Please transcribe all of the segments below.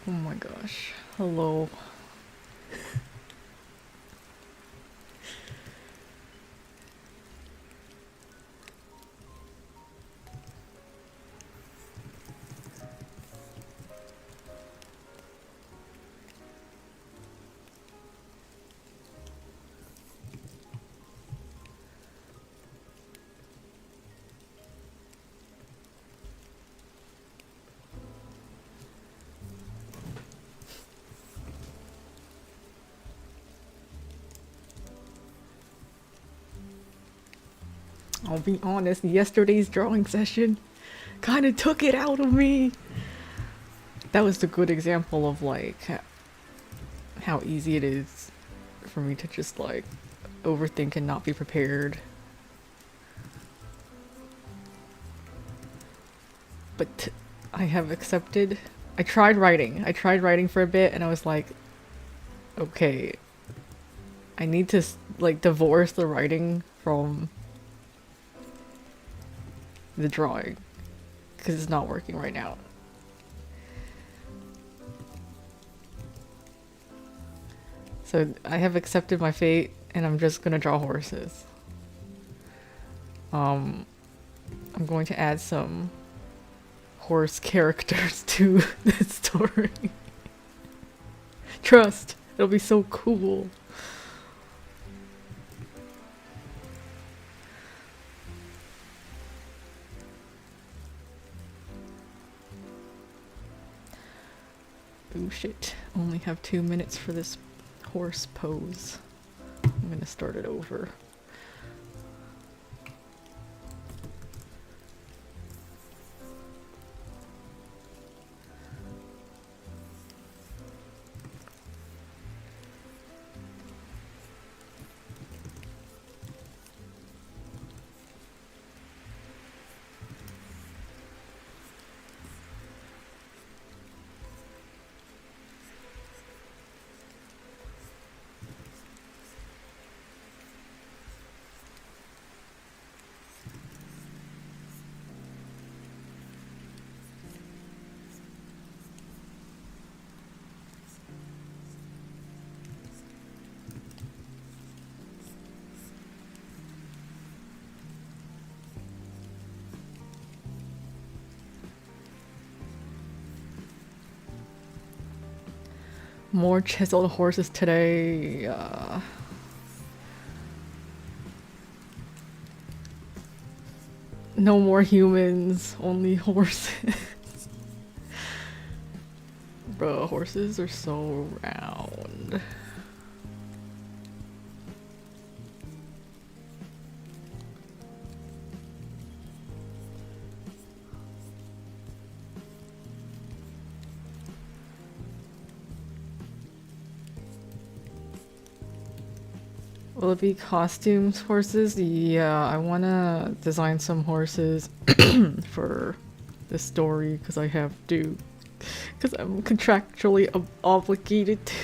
Oh my gosh. Hello. I'll be honest, yesterday's drawing session kind of took it out of me. That was a good example of like how easy it is for me to just like overthink and not be prepared. But I have accepted. I tried writing. I tried writing for a bit and I was like, okay, I need to like divorce the writing from the drawing because it's not working right now. So I have accepted my fate and I'm just gonna draw horses. I'm going to add some horse characters to the story. Trust, it'll be so cool. Oh shit, only have 2 minutes for this horse pose. I'm gonna start it over. More chiseled horses today. No more humans, only horses. Bro, horses are so round. Will it be costumes horses? Yeah, I wanna design some horses for the story because I have to. Because I'm contractually obligated to.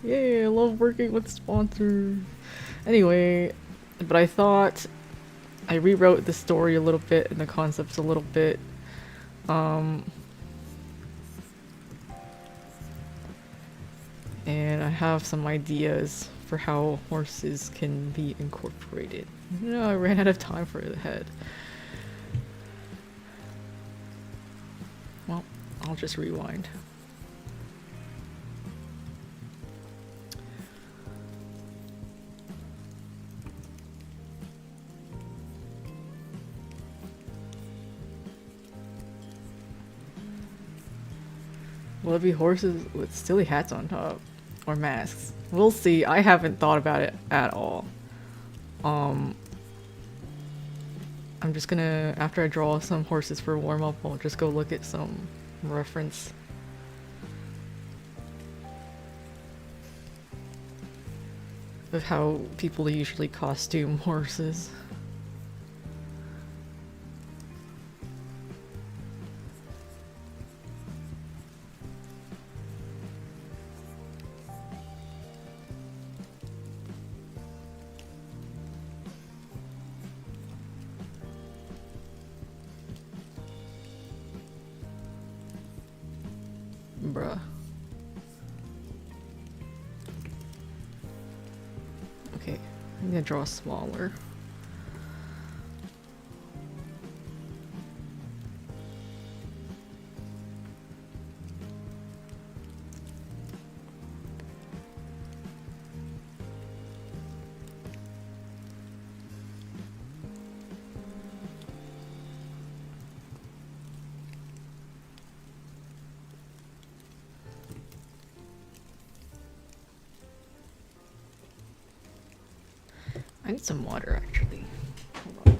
Yay, I love working with sponsors. Anyway, but I thought I rewrote the story a little bit and the concepts a little bit. And I have some ideas for how horses can be incorporated. No, I ran out of time for the head. Well, I'll just rewind. Will it be horses with silly hats on top? Or masks? We'll see. I haven't thought about it at all. I'm just gonna, after I draw some horses for warm-up, I'll just go look at some reference of how people usually costume horses. Bruh. Okay, I'm gonna draw smaller. I need some water, actually. Hold on.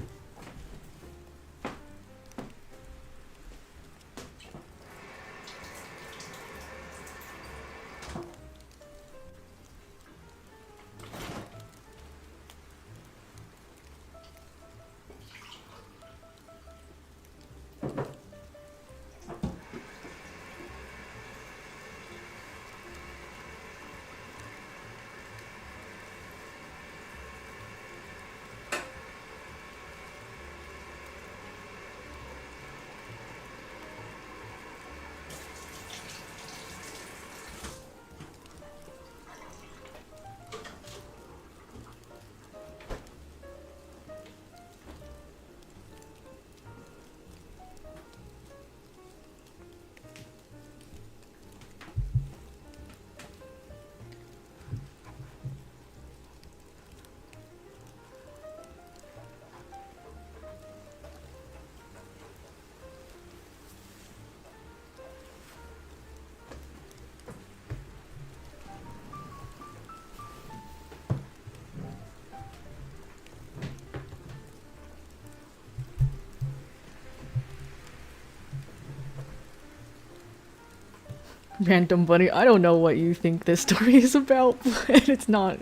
Random bunny. I don't know what you think this story is about, but it's not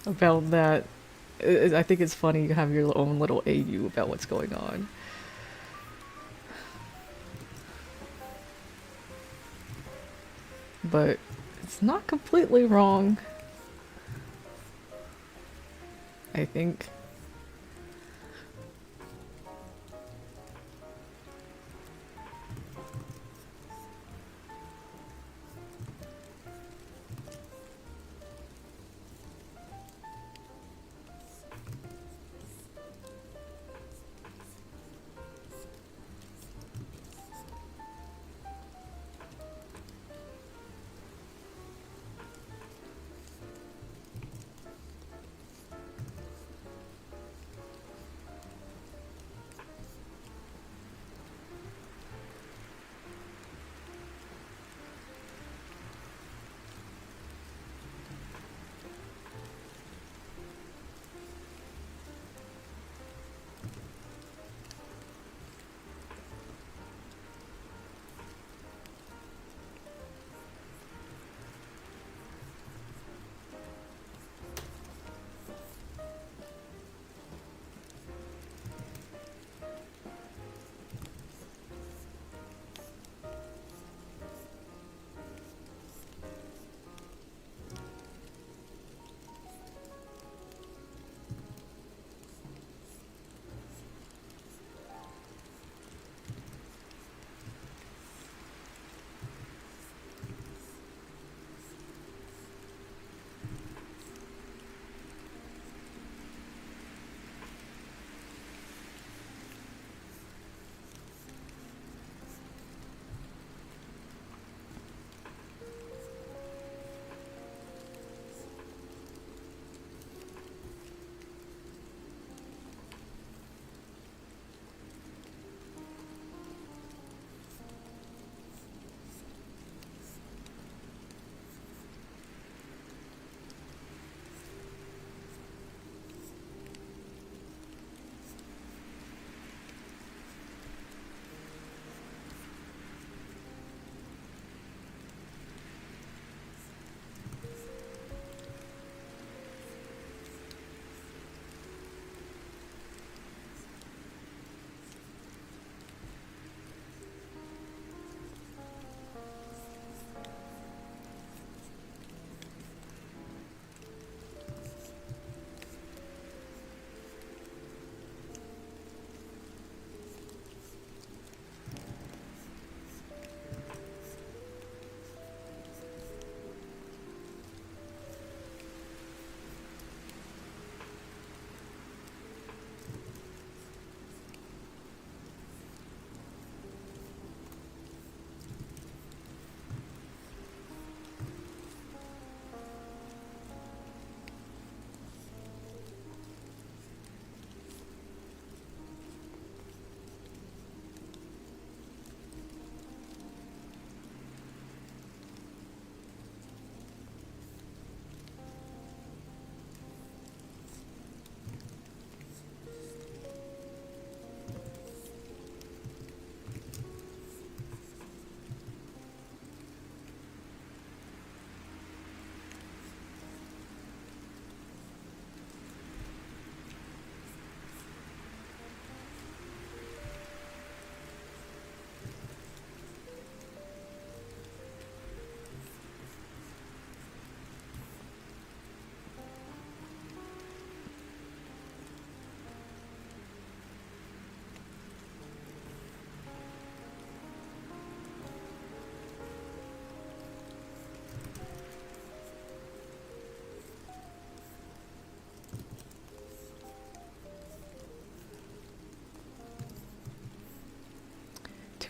about that. I think it's funny you have your own little AU about what's going on. But it's not completely wrong. I think.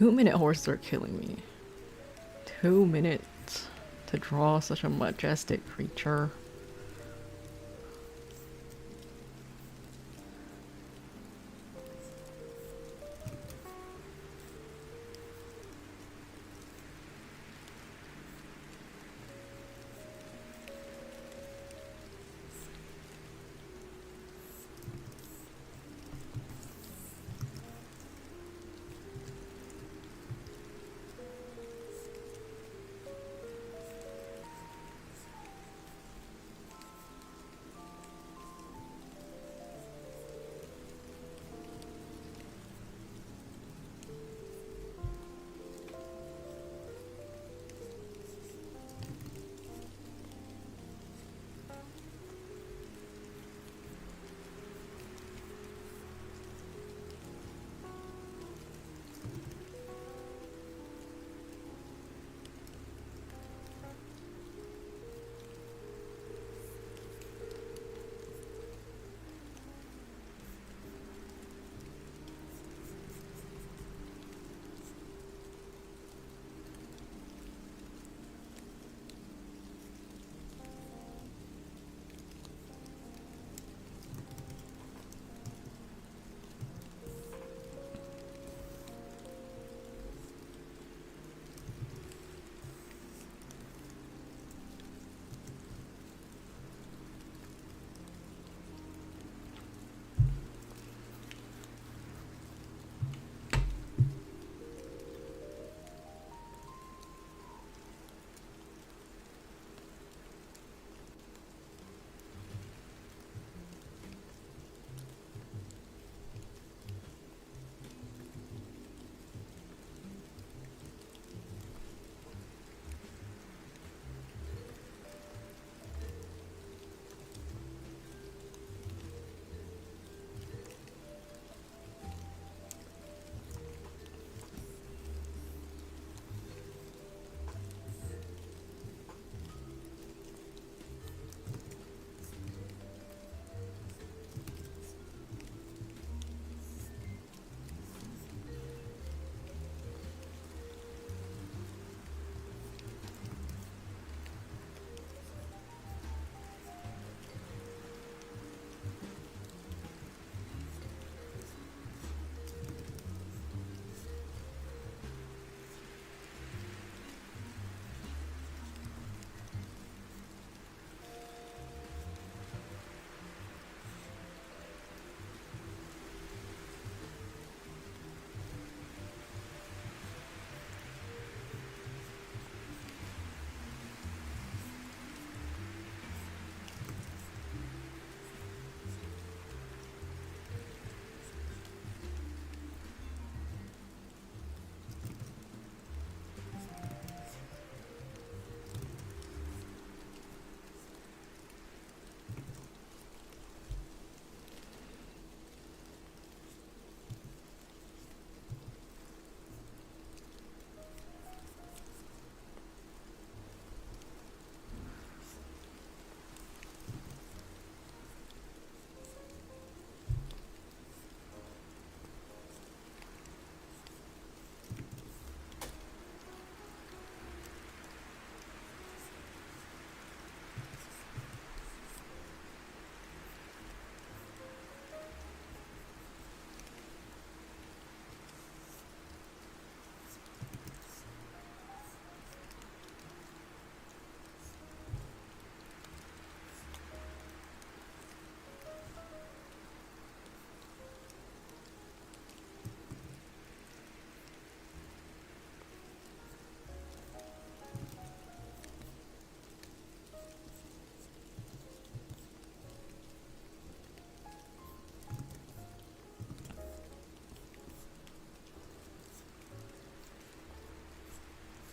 2-minute horses are killing me. 2 minutes to draw such a majestic creature.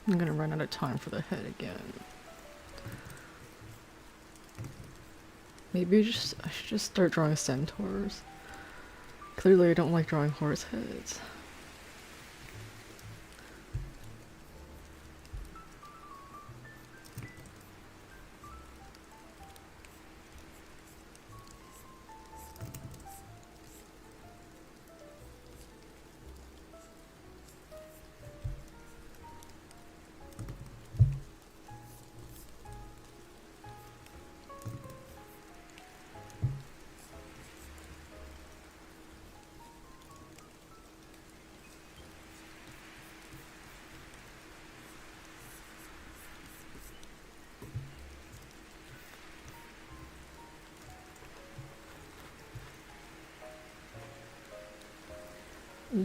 I'm gonna run out of time for the head again. Maybe I should just start drawing centaurs. Clearly I don't like drawing horse heads.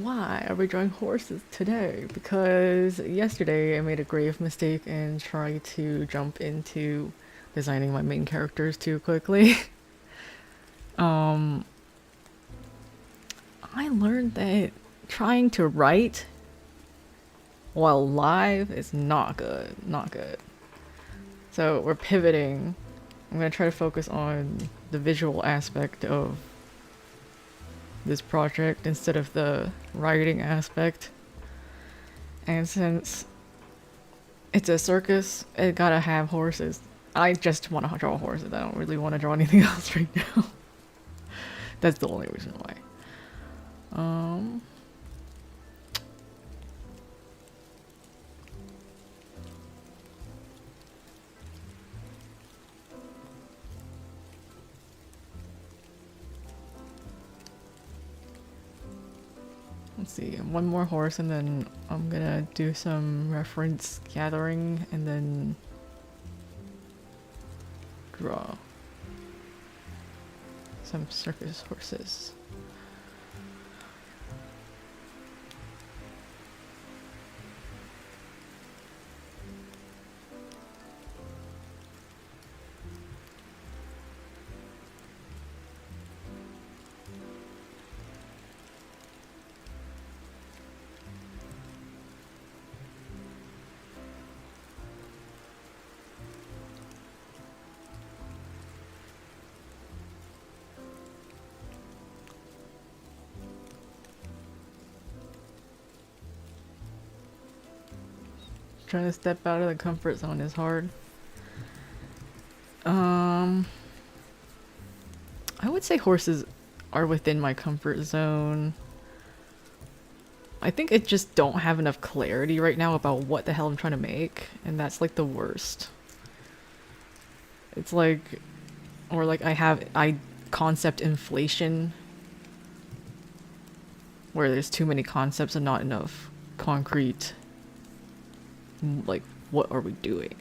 Why are we drawing horses today? Because yesterday I made a grave mistake and tried to jump into designing my main characters too quickly. um, I learned that trying to write while live is not good. Not good. So we're pivoting. I'm gonna try to focus on the visual aspect of this project instead of the writing aspect. And since it's a circus, it gotta have horses. I just want to draw horses. I don't really want to draw anything else right now. That's the only reason why. Let's see, one more horse and then I'm gonna do some reference gathering and then draw some circus horses. Trying to step out of the comfort zone is hard. I would say horses are within my comfort zone. I think I just don't have enough clarity right now about what the hell I'm trying to make, and that's like the worst. It's like, or like I concept inflation, where there's too many concepts and not enough concrete, like, what are we doing?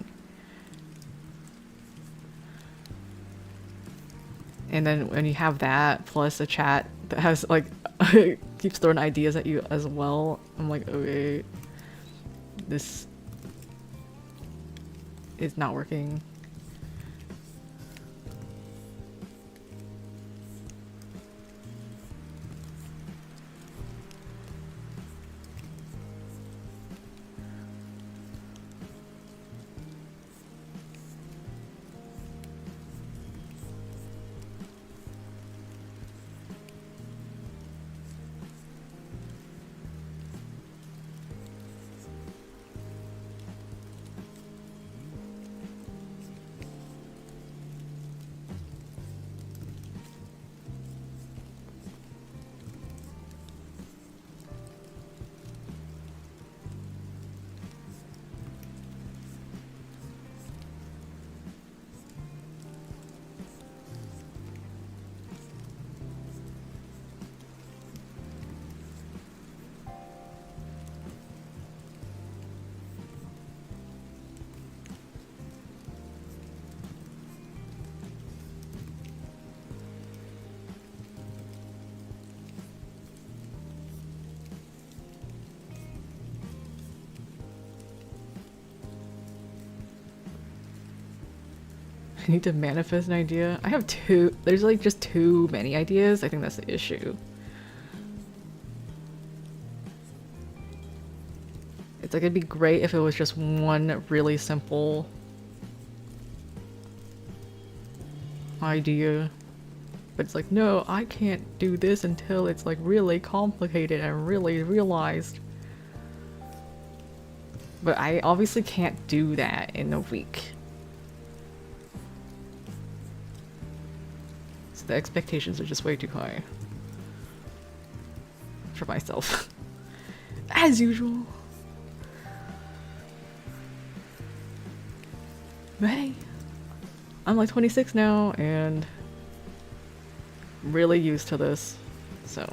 And then when you have that plus a chat that has like keeps throwing ideas at you as well, I'm like, okay, this is not working. I need to manifest an idea. I have two. There's like just too many ideas. I think that's the issue. It's like it'd be great if it was just one really simple idea. But it's like, no, I can't do this until it's like really complicated and really realized. But I obviously can't do that in a week. The expectations are just way too high for myself. As usual. But hey, I'm like 26 now and really used to this, so.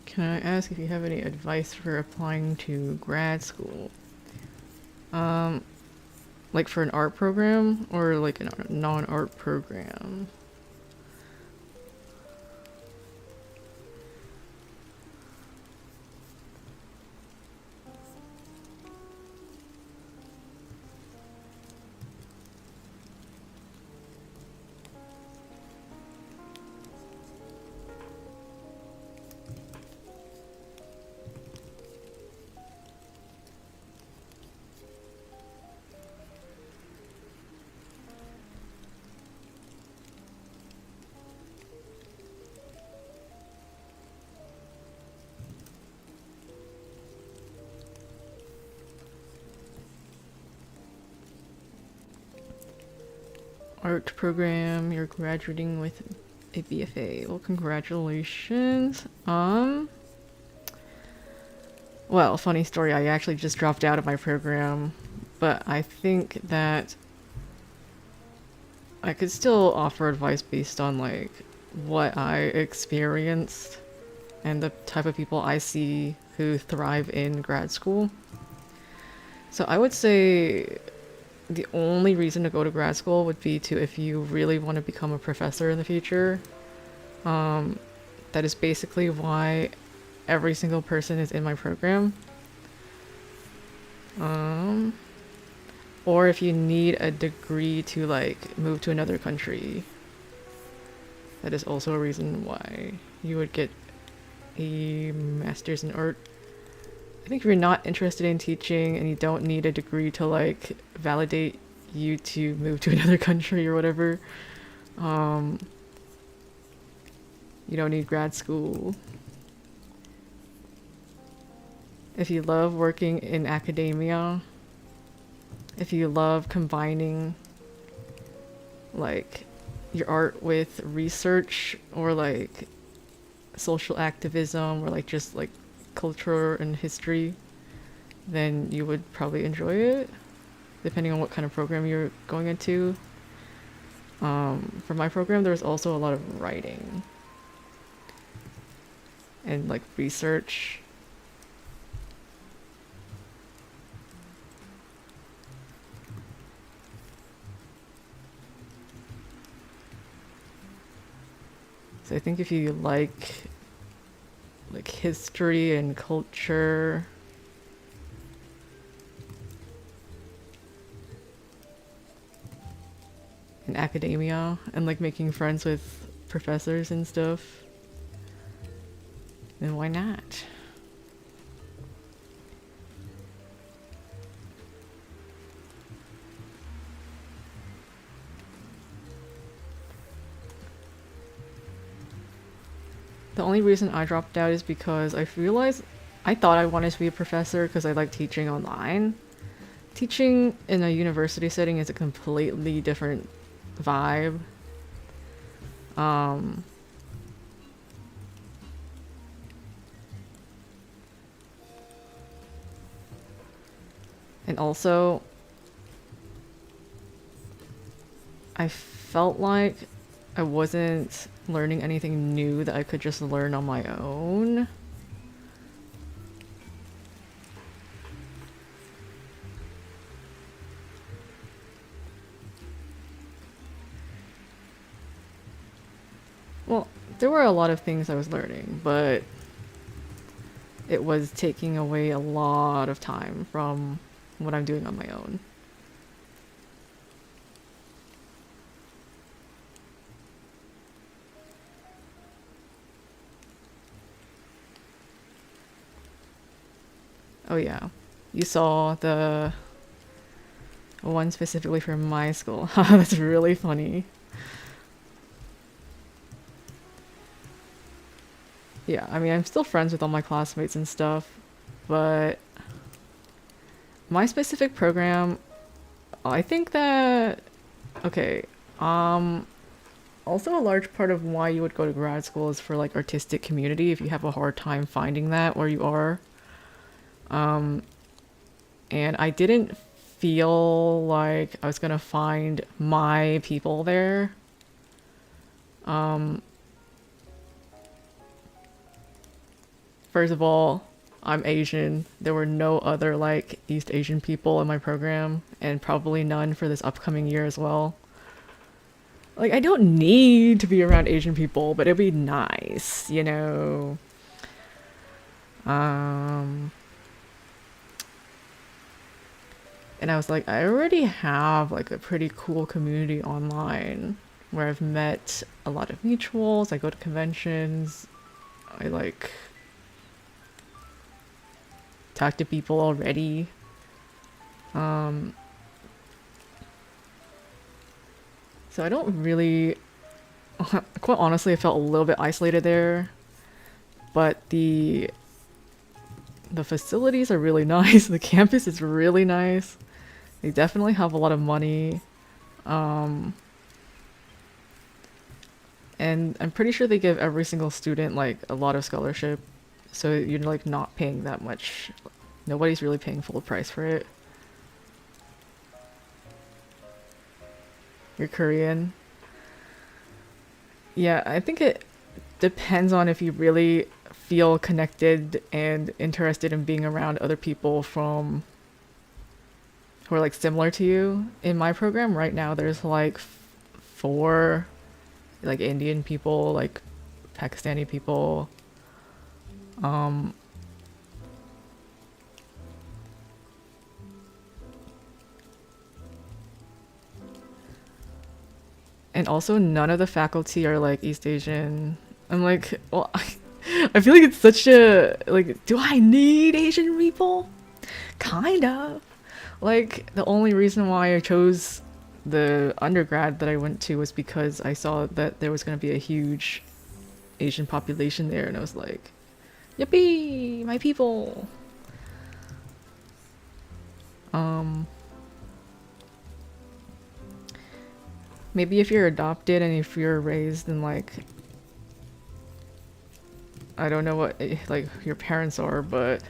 Can I ask if you have any advice for applying to grad school? Like for an art program or like a non-art program? Art program, you're graduating with a BFA. Well, congratulations. Well, funny story, I actually just dropped out of my program, but I think that I could still offer advice based on like what I experienced and the type of people I see who thrive in grad school. So I would say the only reason to go to grad school would be to if you really want to become a professor in the future. That is basically why every single person is in my program. Or if you need a degree to like move to another country, that is also a reason why you would get a master's in art. I think if you're not interested in teaching and you don't need a degree to like validate you to move to another country or whatever, you don't need grad school. If you love working in academia, if you love combining like your art with research or like social activism or like just like culture and history, then you would probably enjoy it, depending on what kind of program you're going into. For my program, there's also a lot of writing and like research. So I think if you like history and culture, and academia and like making friends with professors and stuff, then why not? The only reason I dropped out is because I realized I thought I wanted to be a professor because I like teaching online. Teaching in a university setting is a completely different vibe. And also, I felt like I wasn't learning anything new that I could just learn on my own. Well, there were a lot of things I was learning, but it was taking away a lot of time from what I'm doing on my own. Oh yeah, you saw the one specifically from my school. That's really funny. Yeah, I mean, I'm still friends with all my classmates and stuff, but my specific program, I think that, okay, also a large part of why you would go to grad school is for like artistic community if you have a hard time finding that where you are. And I didn't feel like I was gonna find my people there. First of all, I'm Asian. There were no other like East Asian people in my program, and probably none for this upcoming year as well. Like, I don't need to be around Asian people, but it'd be nice, you know. Um, and I was like, I already have like a pretty cool community online where I've met a lot of mutuals. I go to conventions. I like talk to people already. So I don't really, quite honestly, I felt a little bit isolated there, but the facilities are really nice. The campus is really nice. They definitely have a lot of money. And I'm pretty sure they give every single student like a lot of scholarship. So you're like not paying that much. Nobody's really paying full price for it. You're Korean. Yeah, I think it depends on if you really feel connected and interested in being around other people from who are like similar to you. In my program right now, there's like four like Indian people, like Pakistani people. And also none of the faculty are like East Asian. I'm like, well, I feel like it's such a, like, do I need Asian people? Kind of. Like, the only reason why I chose the undergrad that I went to was because I saw that there was going to be a huge Asian population there, and I was like, yippee, my people. Maybe if you're adopted and if you're raised in like, I don't know what like your parents are, but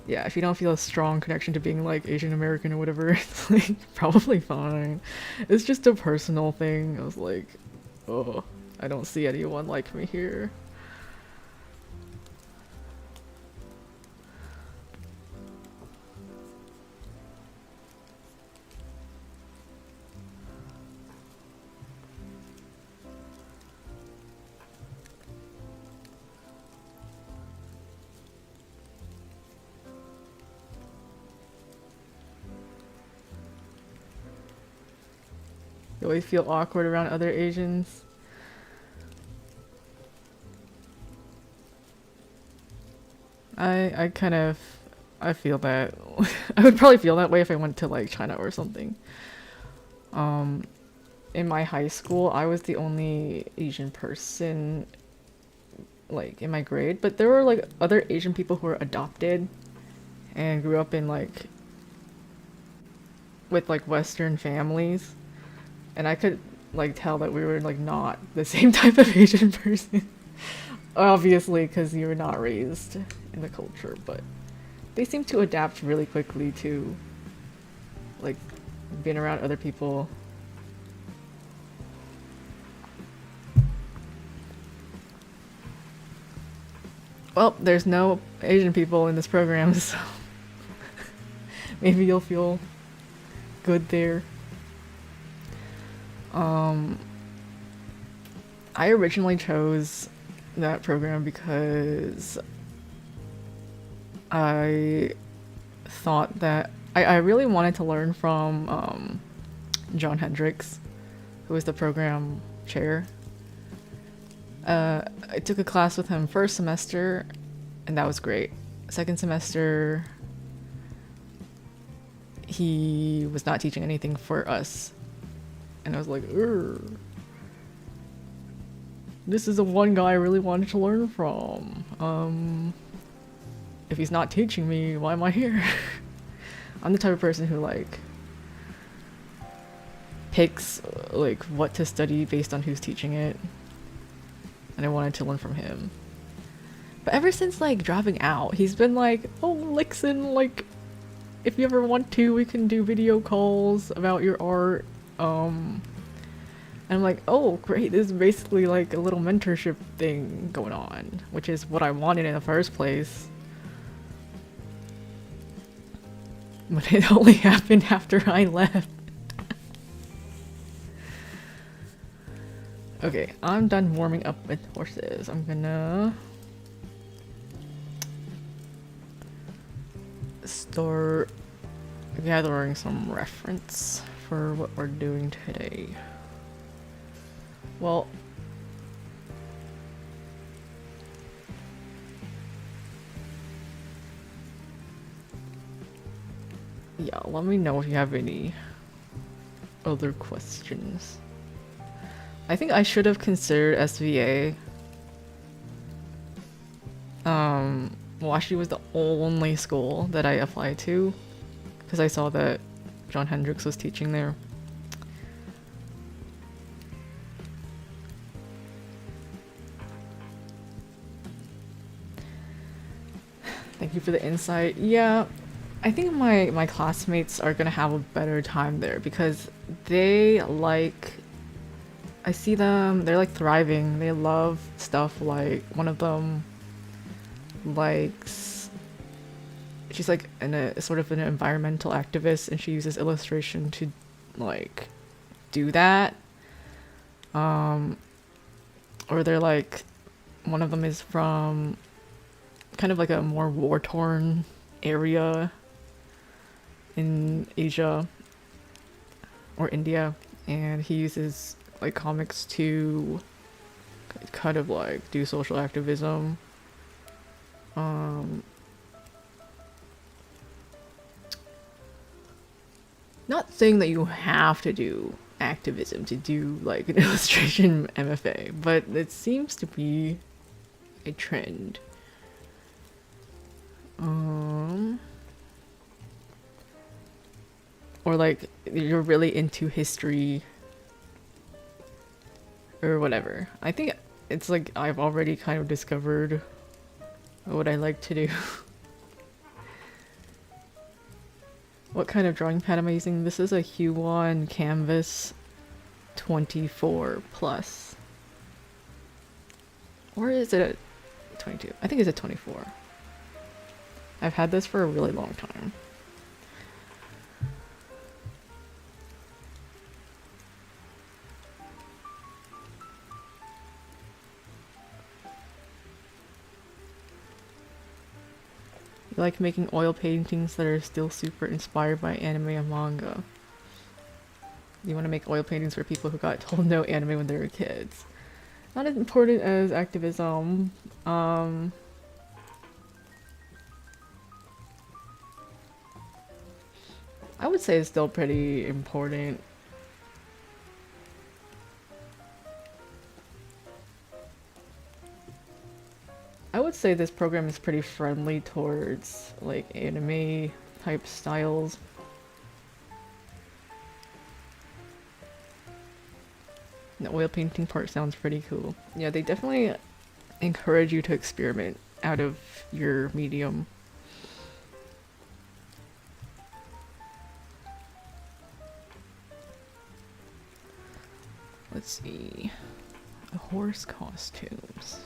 yeah, if you don't feel a strong connection to being like Asian American or whatever, it's like probably fine. It's just a personal thing. I was like, oh, I don't see anyone like me here. You always feel awkward around other Asians. I kind of, I feel that. I would probably feel that way if I went to like China or something. In my high school, I was the only Asian person like in my grade, but there were like other Asian people who were adopted and grew up in like with like Western families. And I could like tell that we were like not the same type of Asian person. Obviously, because you were not raised in the culture, but they seem to adapt really quickly to like being around other people. Well, there's no Asian people in this program, so maybe you'll feel good there. I originally chose that program because I thought that I really wanted to learn from John Hendricks, who was the program chair. I took a class with him first semester, and that was great. Second semester, he was not teaching anything for us. And I was like, ugh. This is the one guy I really wanted to learn from. If he's not teaching me, why am I here? I'm the type of person who like picks like what to study based on who's teaching it. And I wanted to learn from him. But ever since like dropping out, he's been like, oh, listen, like if you ever want to, we can do video calls about your art. And I'm like, oh, great, this is basically like a little mentorship thing going on, which is what I wanted in the first place. But it only happened after I left. Okay, I'm done warming up with horses. I'm gonna start gathering some reference for what we're doing today. Well, yeah, let me know if you have any other questions. I think I should have considered SVA. Well, actually, it was the only school that I applied to because I saw that John Hendricks was teaching there. Thank you for the insight. Yeah, I think my classmates are gonna have a better time there because they like, I see them, they're like thriving. They love stuff like, one of them likes, she's like a sort of an environmental activist and she uses illustration to like do that. Or they're like, one of them is from kind of like a more war-torn area in Asia or India, and he uses like comics to kind of like do social activism. Not saying that you have to do activism to do like an illustration MFA, but it seems to be a trend. Or like you're really into history or whatever. I think it's like I've already kind of discovered what I like to do. What kind of drawing pad am I using? This is a Huon Canvas 24 plus. Or is it a 22? I think it's a 24. I've had this for a really long time. You like making oil paintings that are still super inspired by anime and manga. You want to make oil paintings for people who got told no anime when they were kids. Not as important as activism. I would say it's still pretty important. I would say this program is pretty friendly towards like anime type styles. The oil painting part sounds pretty cool. Yeah, they definitely encourage you to experiment out of your medium. Let's see. Horse costumes.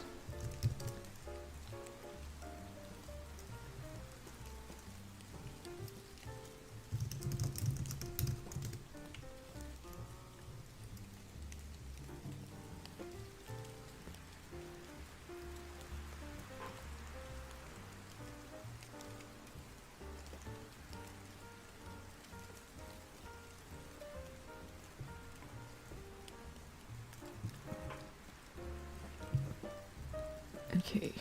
Okay,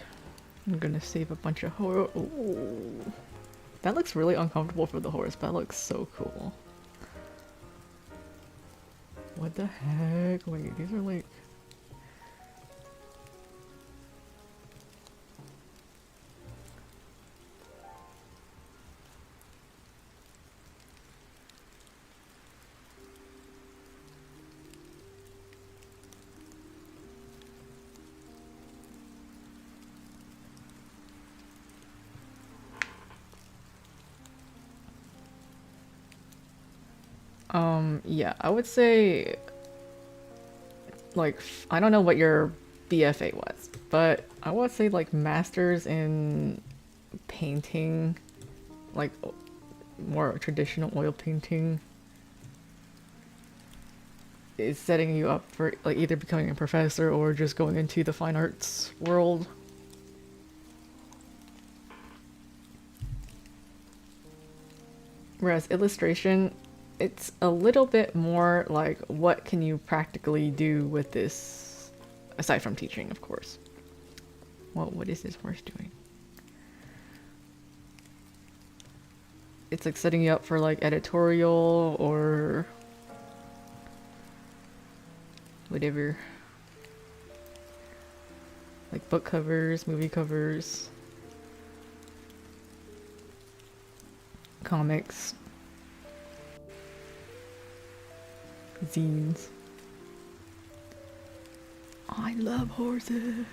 I'm gonna save a bunch of horror. Ooh. That looks really uncomfortable for the horse, but that looks so cool. What the heck? Wait, these are like... yeah, I would say like, I don't know what your BFA was, but I would say like masters in painting, like more traditional oil painting, is setting you up for like either becoming a professor or just going into the fine arts world. Whereas illustration, it's a little bit more like what can you practically do with this aside from teaching, of course. Well, what is this horse doing? It's like setting you up for like editorial or whatever. Like book covers, movie covers, comics, zines. I love horses.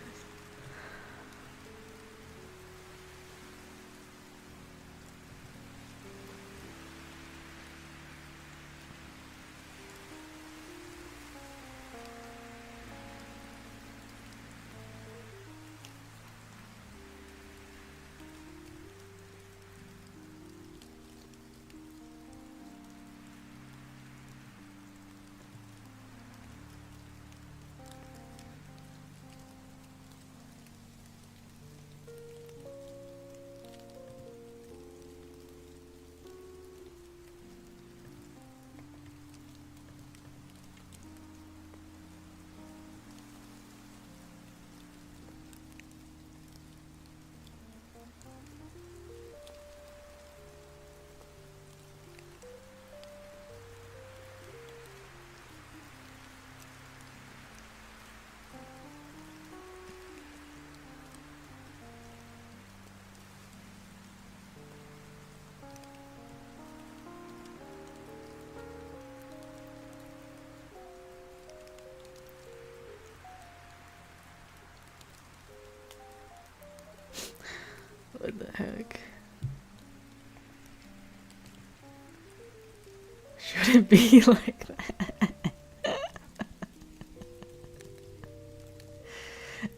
What the heck? Should it be like that?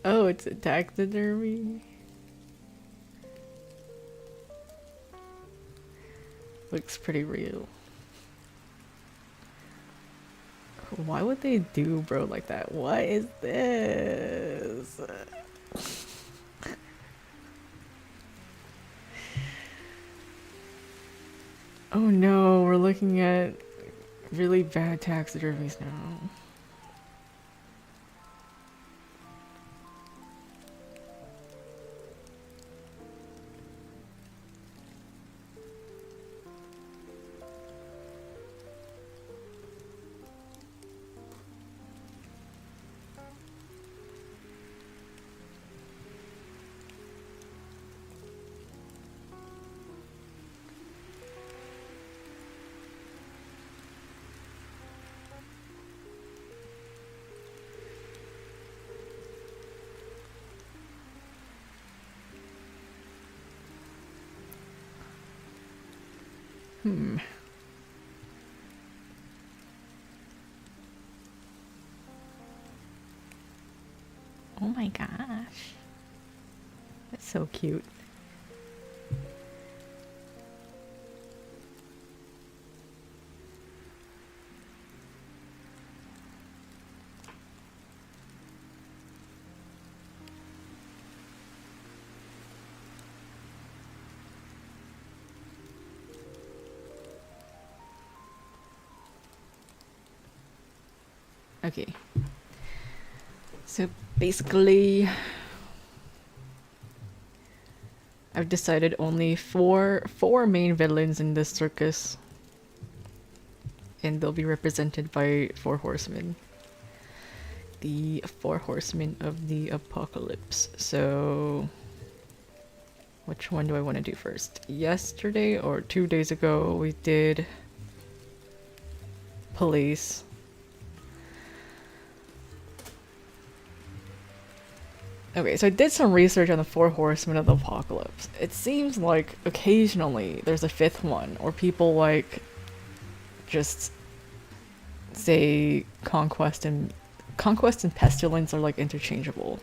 Oh, it's a taxidermy. Looks pretty real. Why would they do bro like that? What is this? Oh no, we're looking at really bad taxidermies now. Hmm. Oh my gosh. That's so cute. Okay. So basically, I've decided only four main villains in this circus, and they'll be represented by 4 horsemen. The 4 horsemen of the apocalypse. So, which one do I want to do first? Yesterday or 2 days ago, we did police. Okay, so I did some research on the 4 horsemen of the apocalypse. It seems like occasionally there's a 5th one, or people like just say conquest and Conquest and Pestilence are like interchangeable.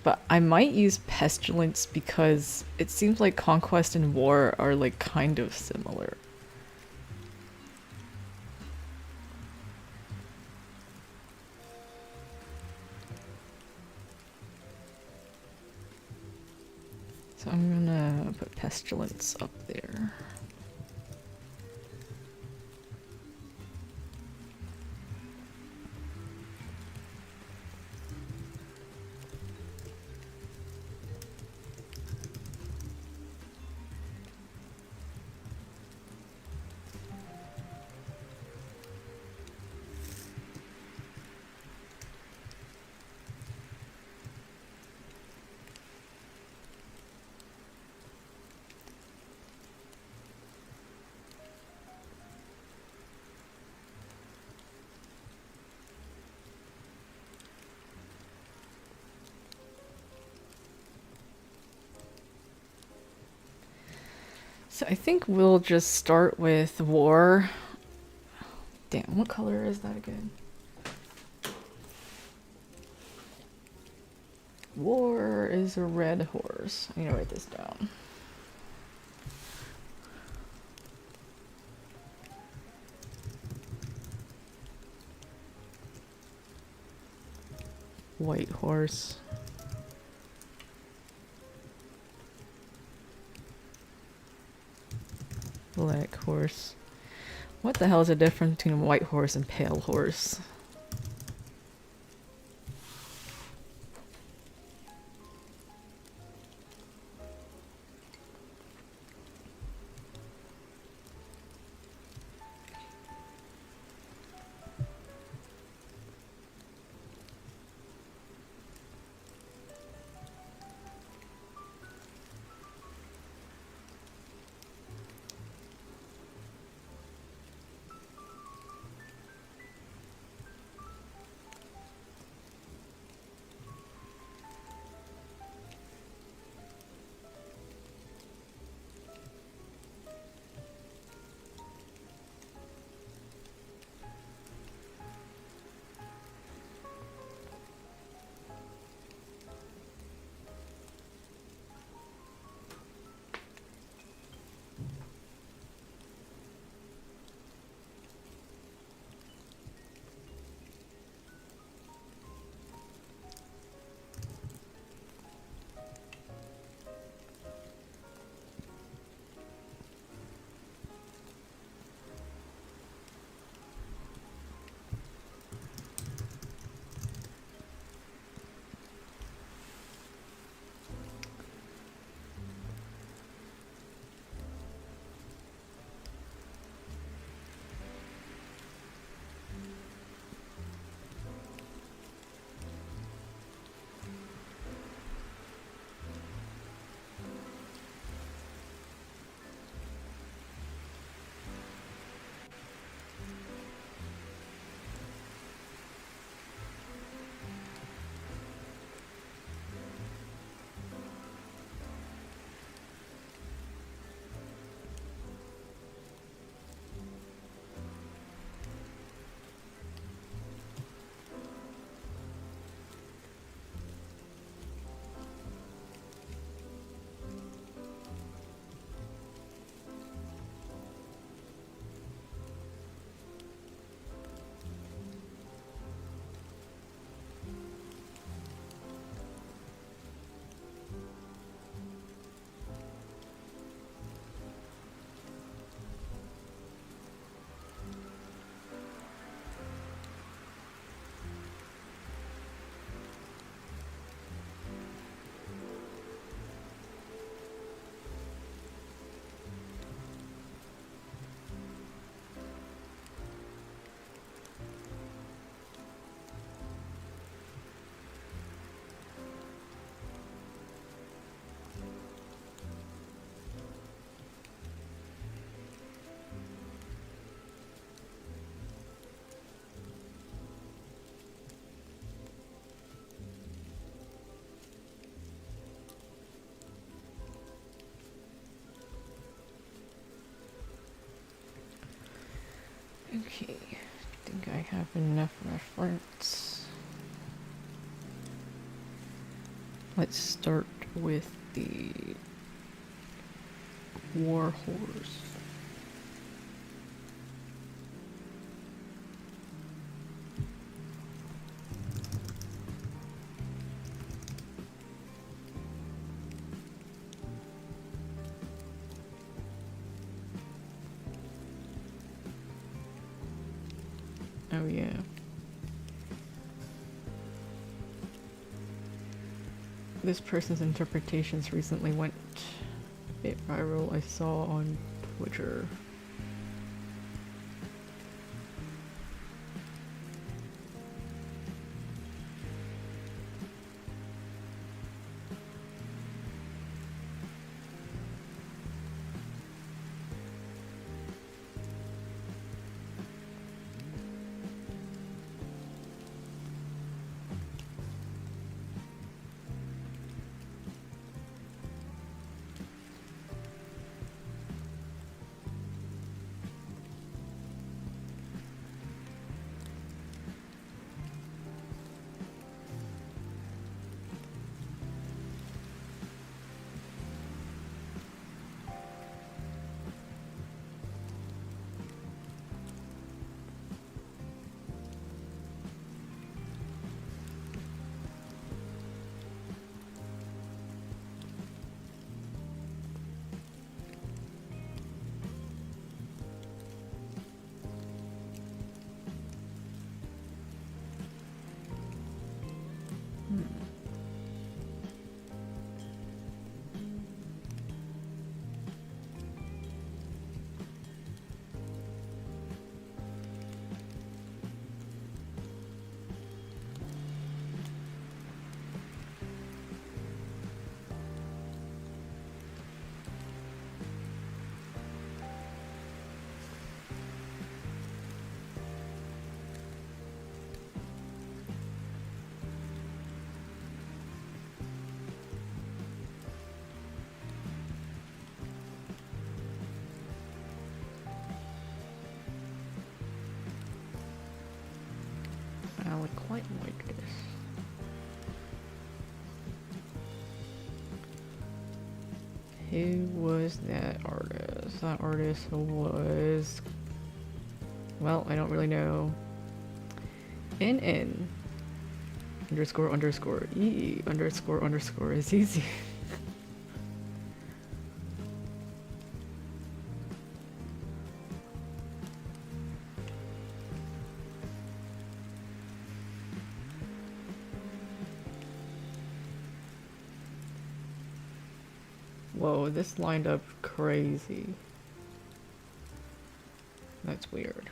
But I might use Pestilence because it seems like Conquest and War are like kind of similar. So I'm gonna put Pestilence up there. So I think we'll just start with War. Damn, what color is that again? War is a red horse. I need to write this down. White horse. Black horse. What the hell is the difference between a white horse and pale horse? Okay, I think I have enough reference. Let's start with the war horse. Oh yeah. This person's interpretations recently went a bit viral. I saw on Twitter. I would quite like this. Who was that artist? That artist was... Well, I don't really know. NN underscore underscore E underscore underscore is easy. Whoa, this lined up crazy. That's weird.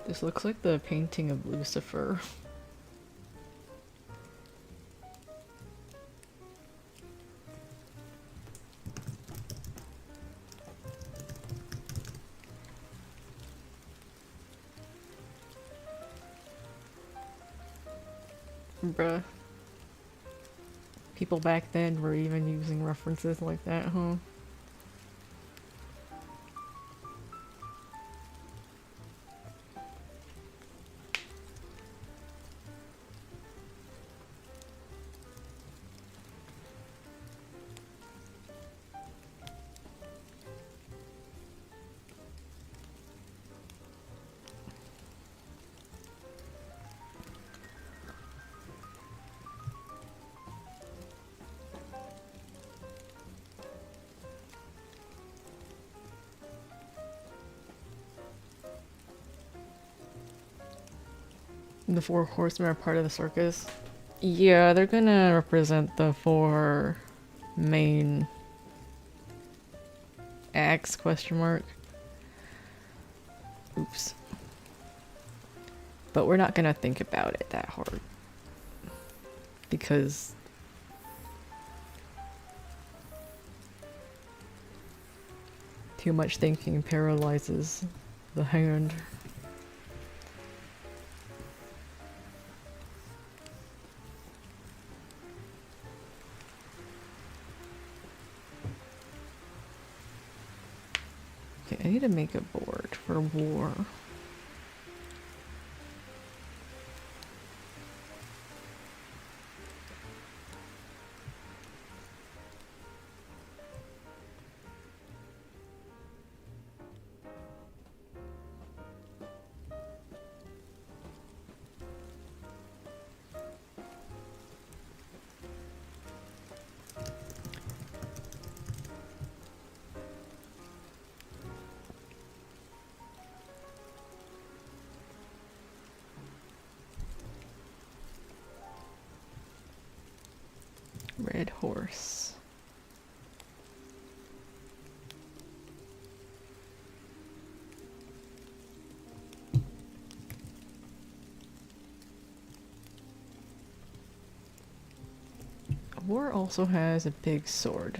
This looks like the painting of Lucifer. Bruh. People back then were even using references like that, huh? The four horsemen are part of the circus. Yeah, they're gonna represent the four main acts, question mark. Oops. But we're not gonna think about it that hard. Because too much thinking paralyzes the hand. Okay, I need to make a board for war. Red horse. War also has a big sword.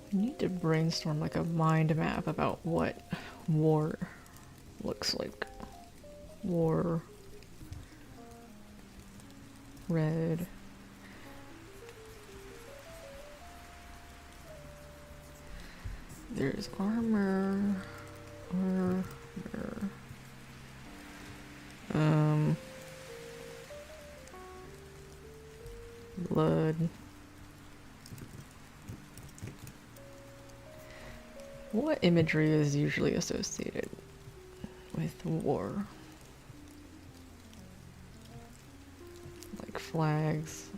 I need to brainstorm like a mind map about what war looks like. War. Red. There's armor. Armor. Blood. What imagery is usually associated with war? Like flags.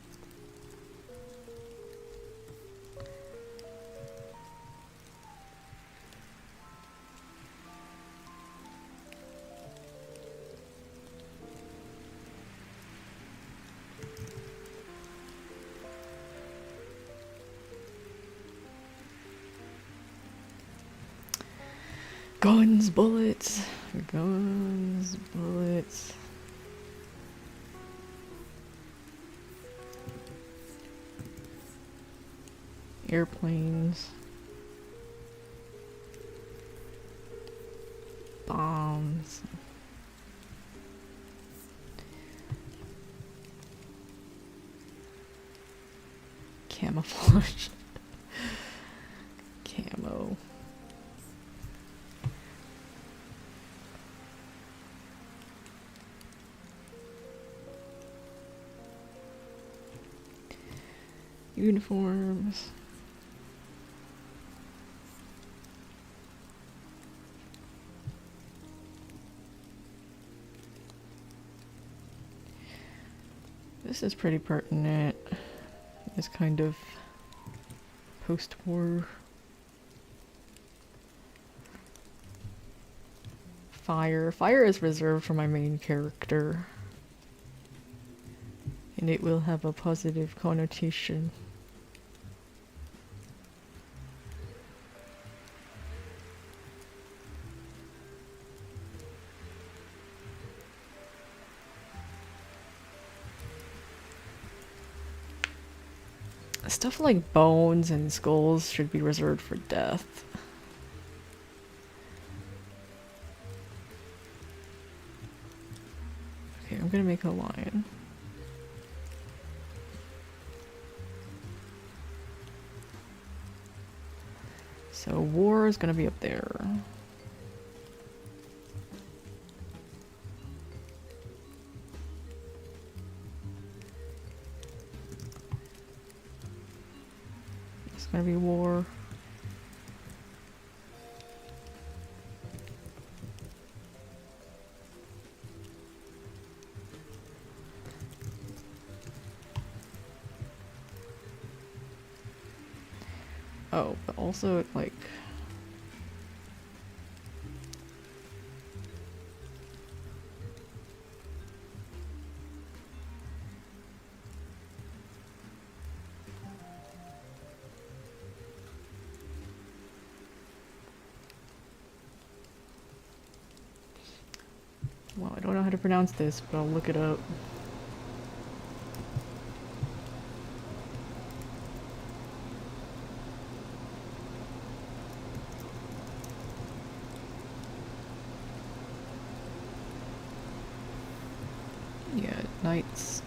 Guns, bullets. Guns, bullets. Airplanes. Bombs. Camouflage. Camo. Uniforms. This is pretty pertinent. This kind of post-war fire. Fire is reserved for my main character, and it will have a positive connotation. Stuff like bones and skulls should be reserved for death. Okay, I'm gonna make a lion. So war is gonna be up there. It's gonna be war. Oh, but also like well, I don't know how to pronounce this, but I'll look it up. Yeah, knights.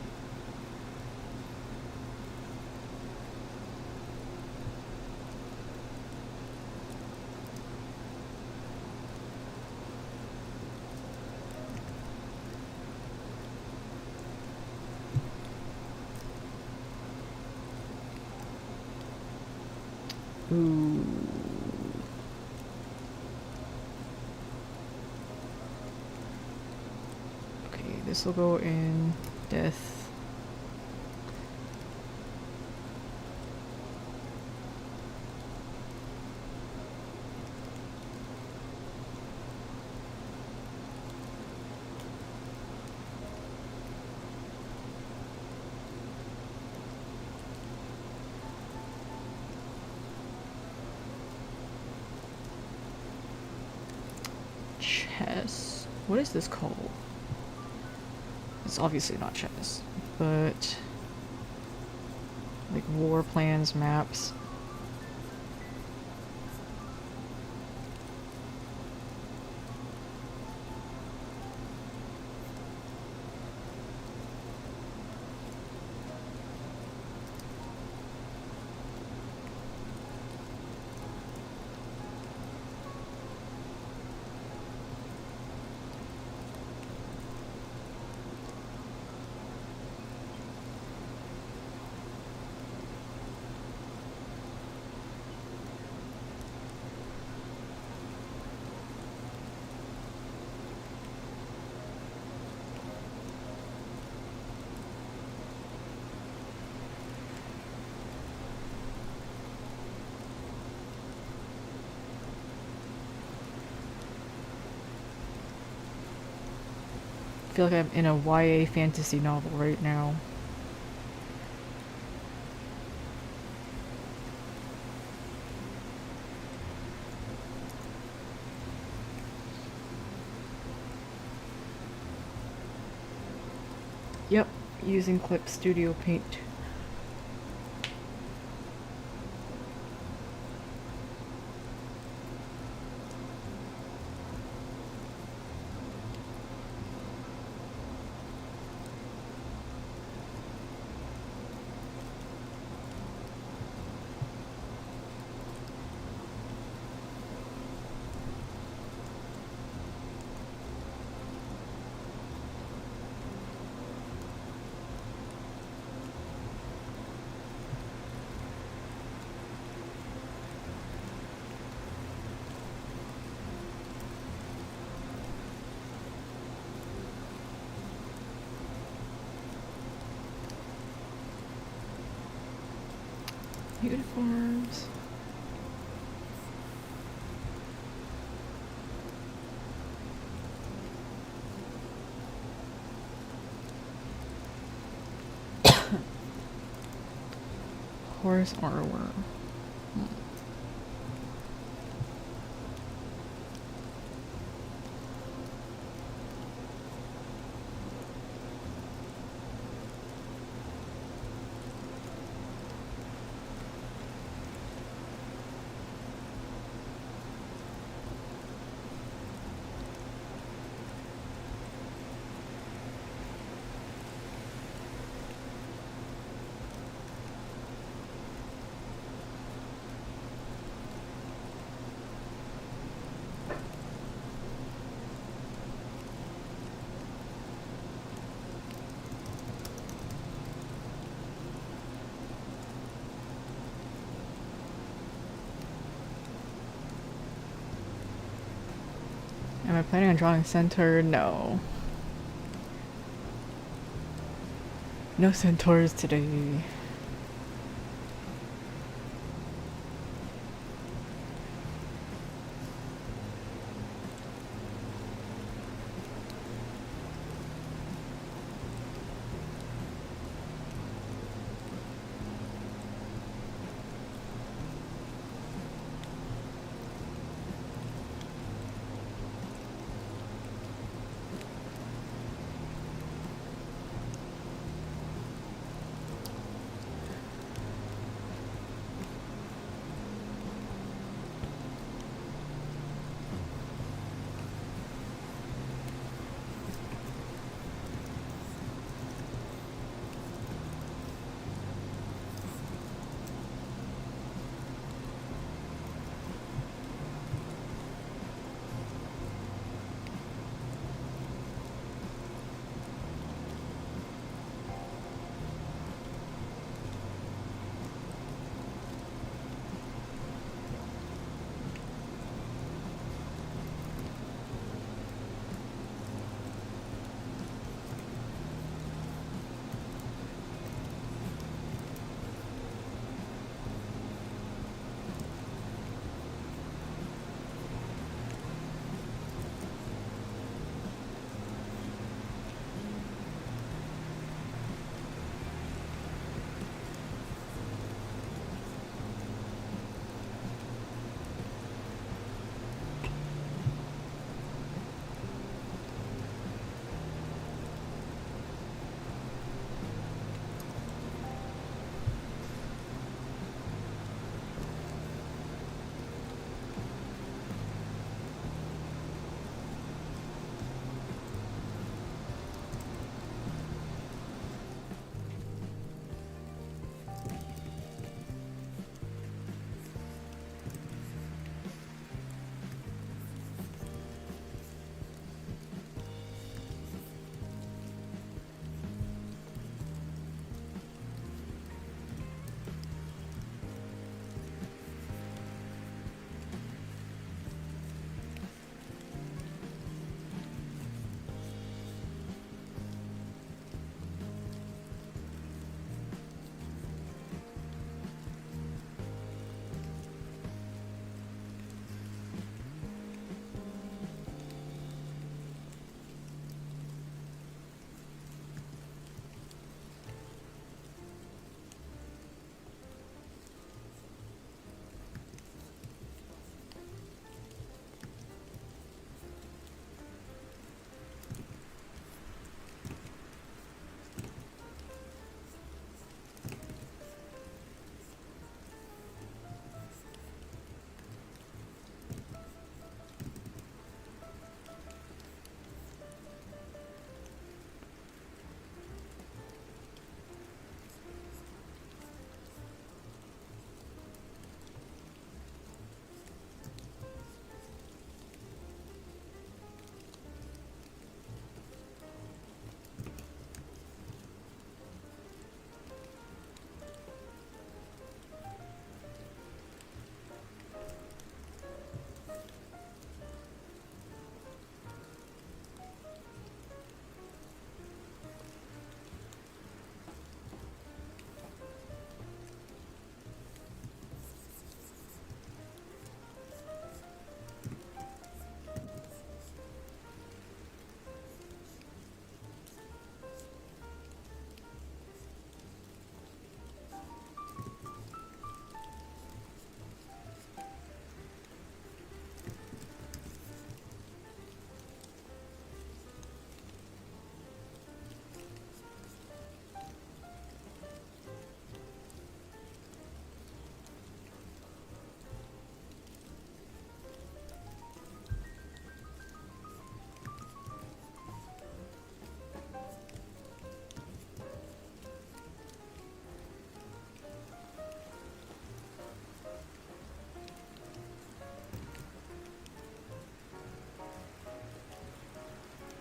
Ooh. Okay, this will go in death. Chess. What is this called? It's obviously not chess, but like war plans, maps. I feel like I'm in a YA fantasy novel right now. using Clip Studio Paint. Uniforms. Horse armor. Am I planning on drawing center? No. No centaurs today.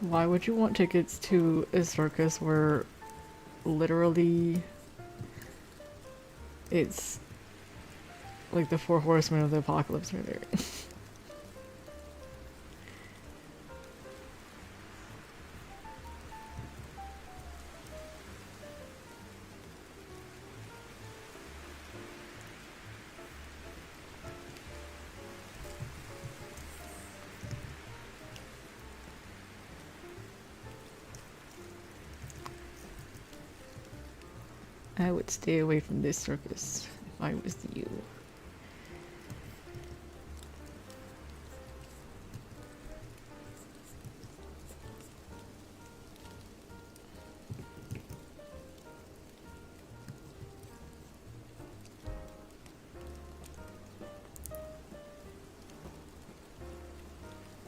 Why would you want tickets to a circus where literally it's like the four horsemen of the apocalypse are there? I would stay away from this circus if I was you.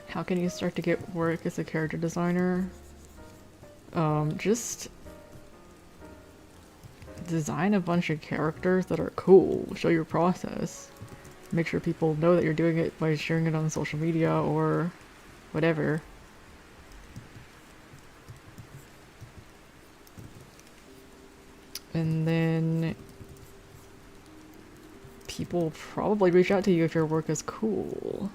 How can you start to get work as a character designer? Just design a bunch of characters that are cool. Show your process. Make sure people know that you're doing it by sharing it on social media or whatever. And then people probably reach out to you if your work is cool.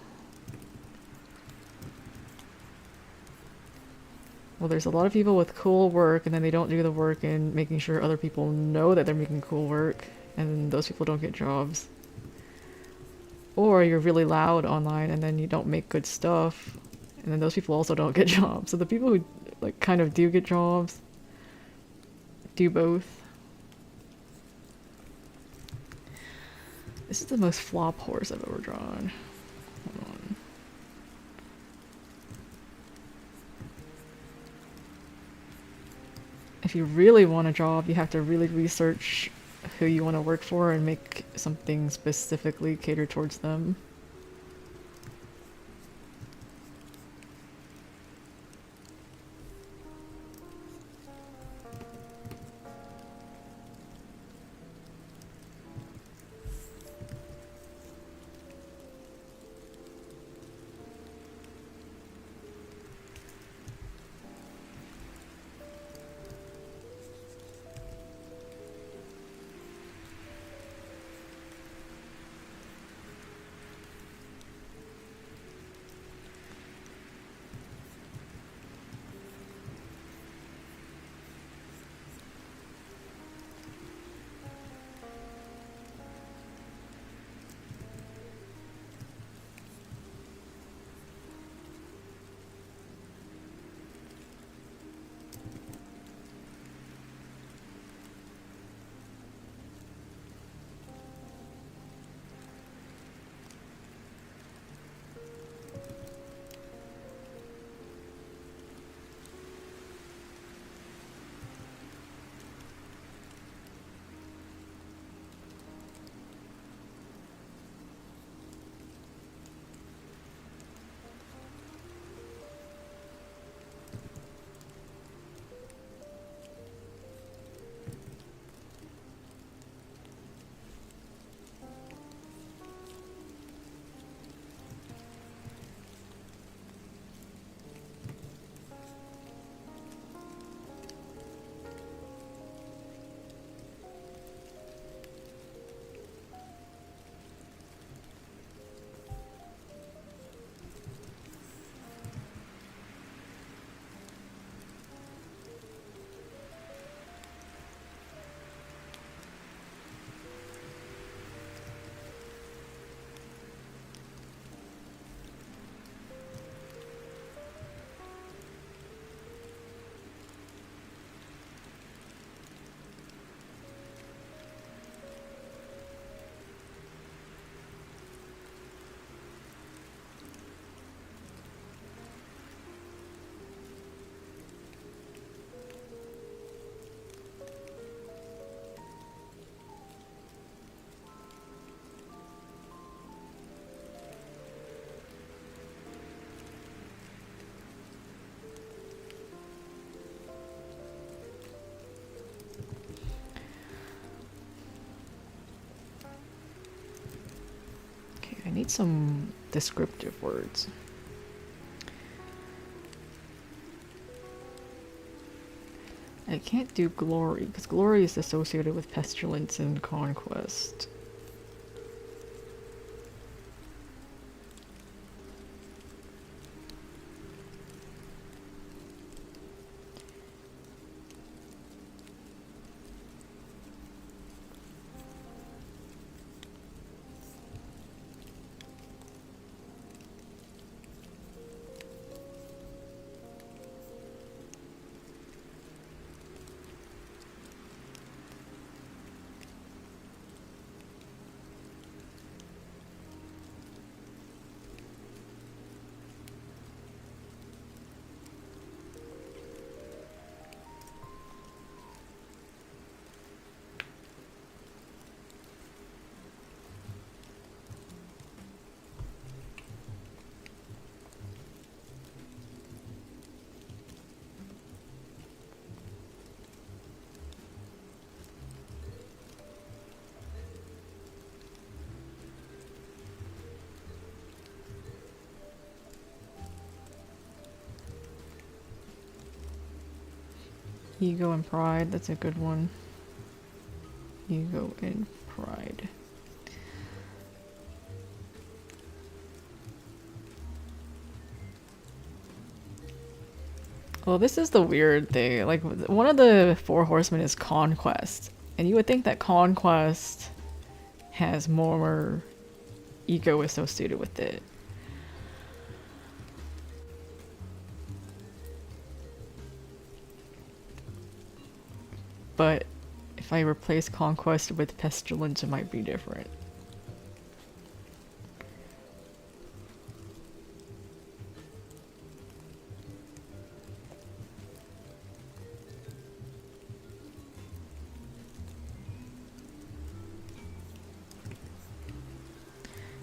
Well, there's a lot of people with cool work and then they don't do the work in making sure other people know that they're making cool work, and those people don't get jobs. Or you're really loud online and then you don't make good stuff, and then those people also don't get jobs. So the people who like kind of do get jobs do both. This is the most flop horse I've ever drawn. Hold on. If you really want a job, you have to really research who you want to work for and make something specifically catered towards them. I need some descriptive words. I can't do glory, because glory is associated with pestilence and conquest. Ego and pride, that's a good one. Ego and pride. Well, this is the weird thing. Like, one of the four horsemen is conquest. And you would think that conquest has more ego associated with it. But if I replace conquest with pestilence, it might be different.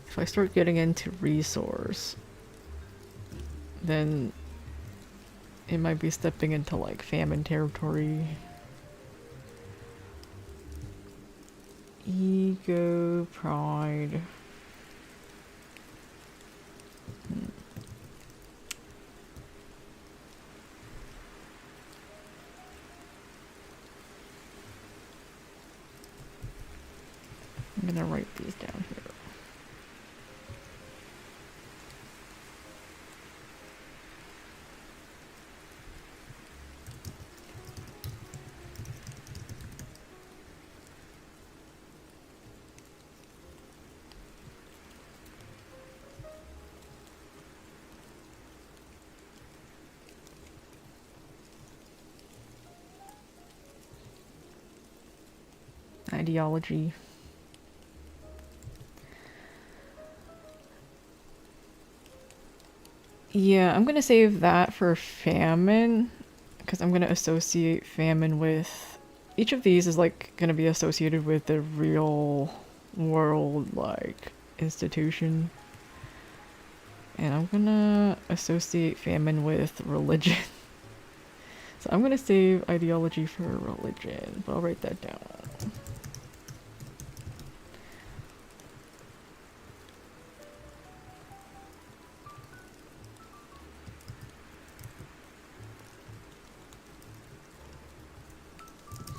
If I start getting into resource, then it might be stepping into like famine territory. Ego, pride. I'm gonna write these down here. Ideology. Yeah, I'm gonna save that for famine, because I'm gonna associate famine with... Each of these is like gonna be associated with the real world, like, institution. And I'm gonna associate famine with religion. So I'm gonna save ideology for religion, but I'll write that down.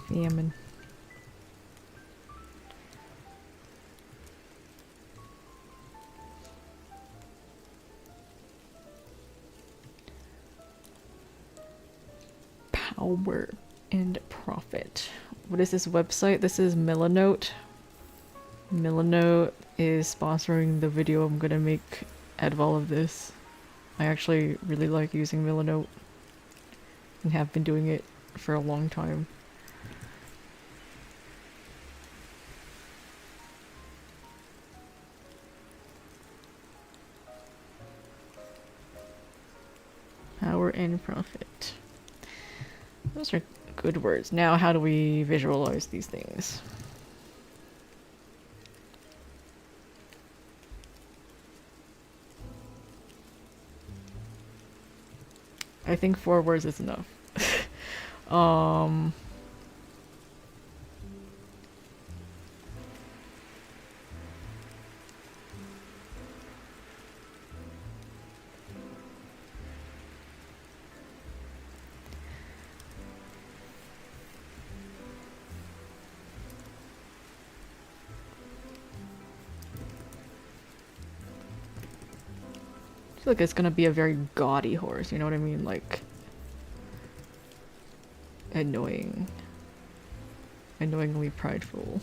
Famine. Power and profit. What is this website? This is Milanote. Milanote is sponsoring the video I'm gonna make out of all of this. I actually really like using Milanote and have been doing it for a long time. Power and profit. Those are good words. Now, how do we visualize these things? I think 4 words is enough. feel like it's gonna be a very gaudy horse, you know what I mean? Like, annoying. Annoyingly prideful.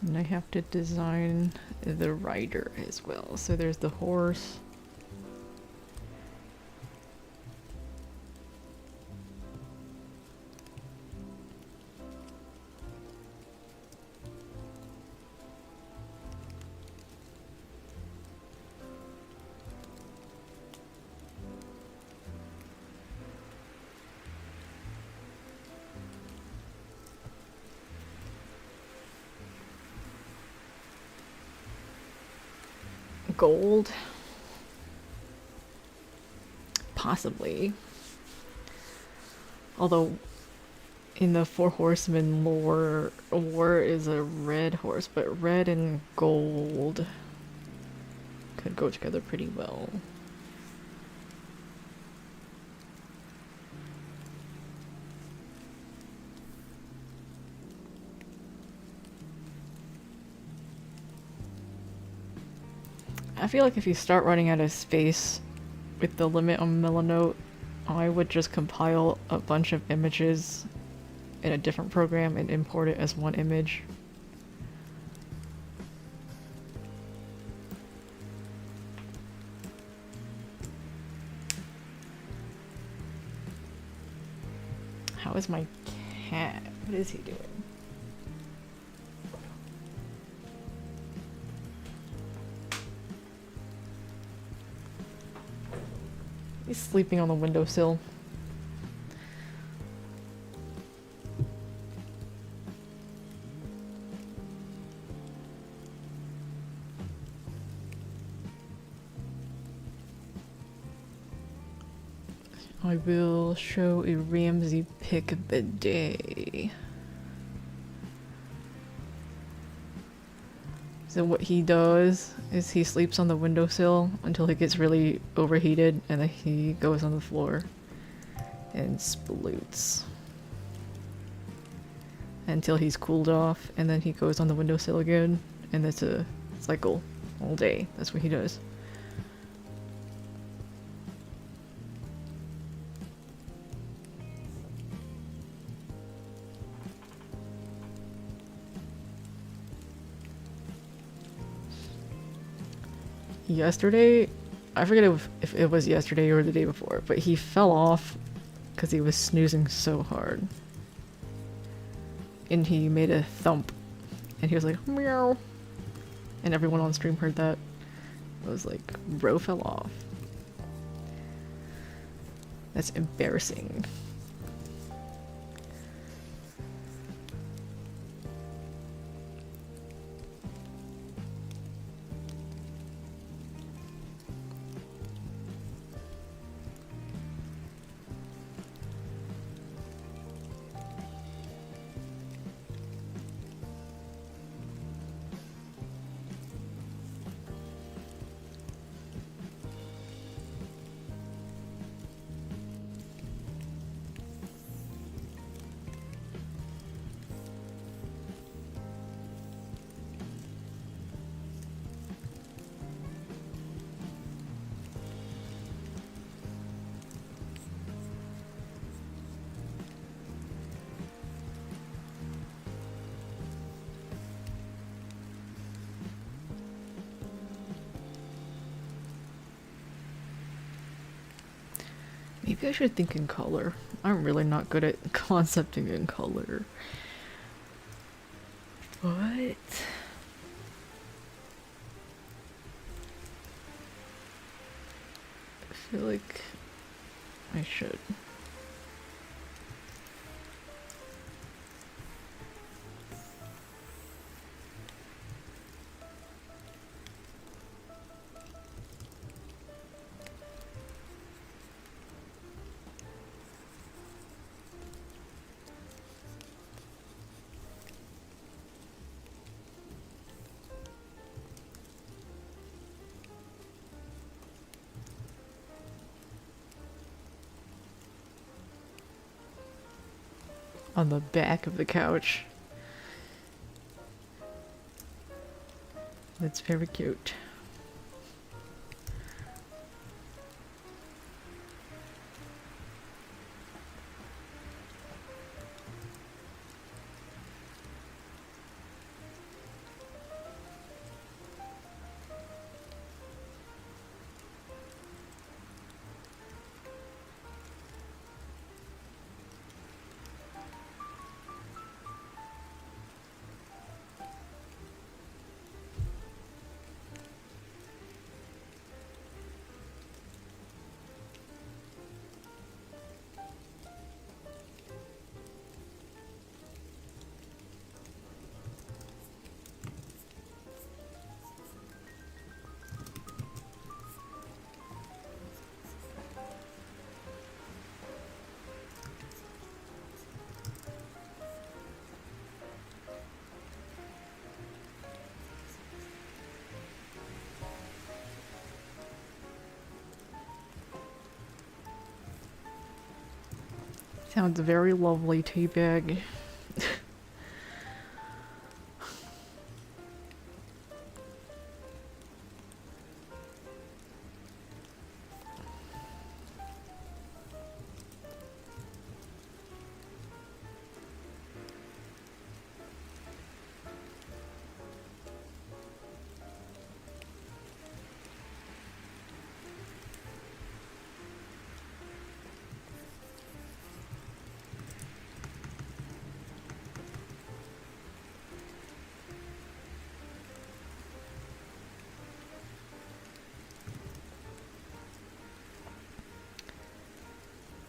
And I have to design the rider as well. So there's the horse. Gold? Possibly. Although, in the Four Horsemen lore, War is a red horse, but red and gold could go together pretty well. I feel like if you start running out of space with the limit on Milanote, I would just compile a bunch of images in a different program and import it as one image. How is my cat? What is he doing? He's sleeping on the windowsill. I will show a Ramsey pick of the day. So what he does is he sleeps on the windowsill until he gets really overheated, and then he goes on the floor and sploots until he's cooled off, and then he goes on the windowsill again, and it's a cycle all day. That's what he does. Yesterday, I forget if it was yesterday or the day before, but he fell off because he was snoozing so hard. And he made a thump. And he was like, meow. And everyone on stream heard that. It was like, bro fell off. That's embarrassing. Maybe I should think in color. I'm really not good at concepting in color. But I feel like I should. on the back of the couch. That's very cute. Sounds very lovely, teabag.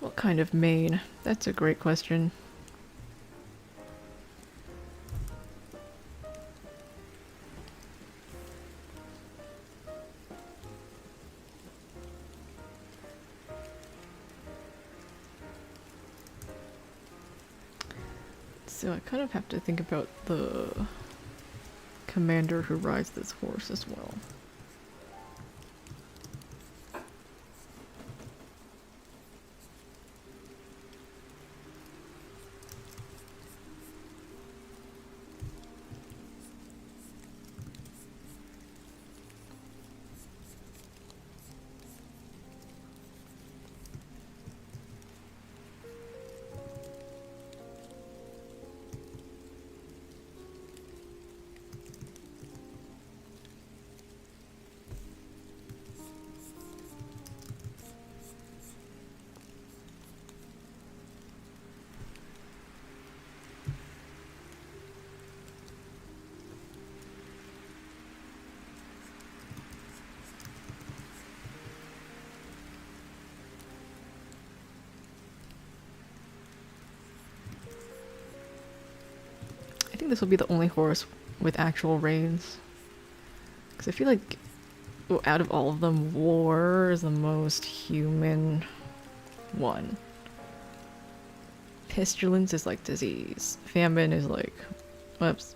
What kind of mane? That's a great question. So I kind of have to think about the commander who rides this horse as well. I think this will be the only horse with actual reins. Because I feel like out of all of them, war is the most human one. Pestilence is like disease. Famine is like, whoops,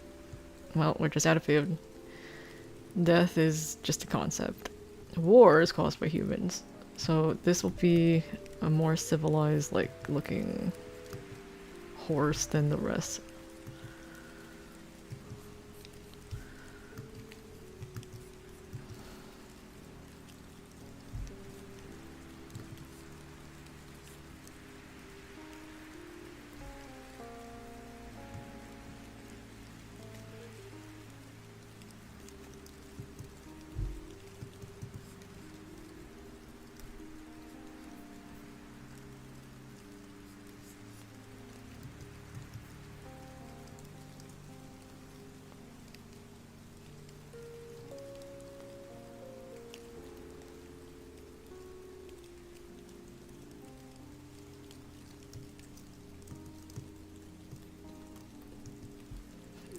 well, we're just out of food. Death is just a concept. War is caused by humans. So this will be a more civilized, like, looking horse than the rest.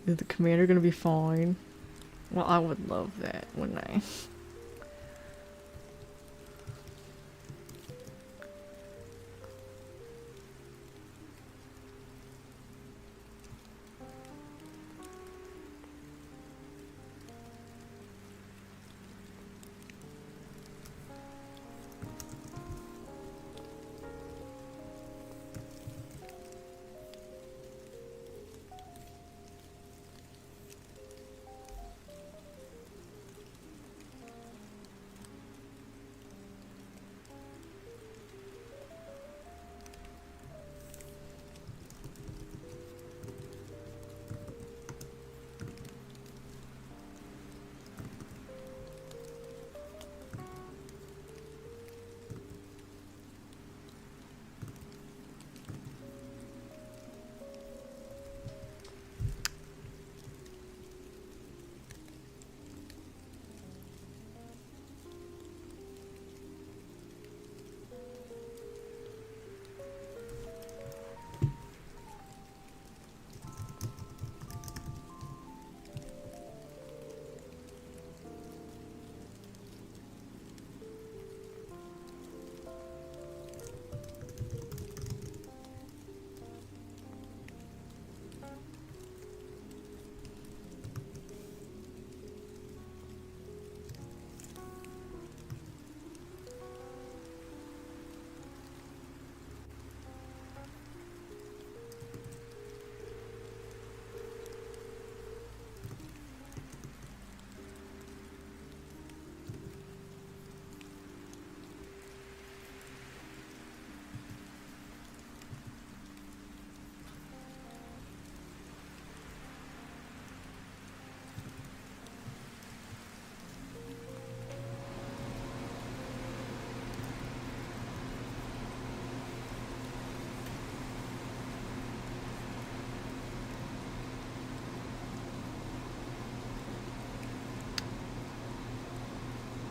Is the commander gonna be fine? Well, I would love that, wouldn't I?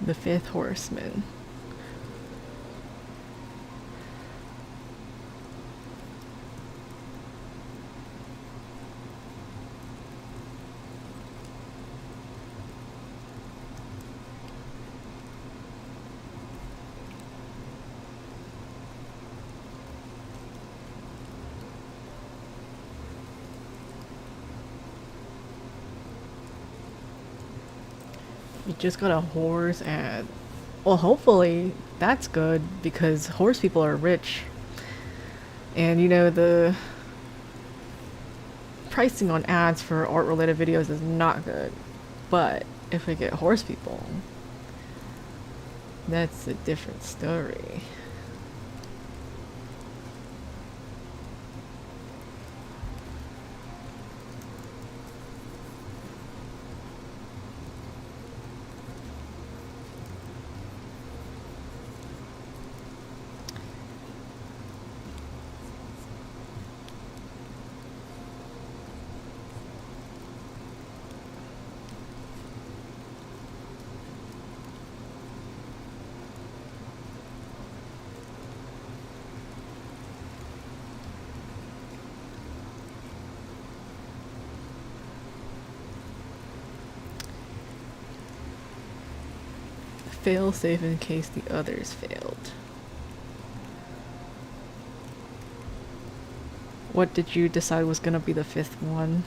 The fifth horseman. You just got a horse ad. Well, hopefully that's good because horse people are rich. And you know, the pricing on ads for art related videos is not good. But if we get horse people, that's a different story. Fail safe in case the others failed. What did you decide was gonna be the fifth one?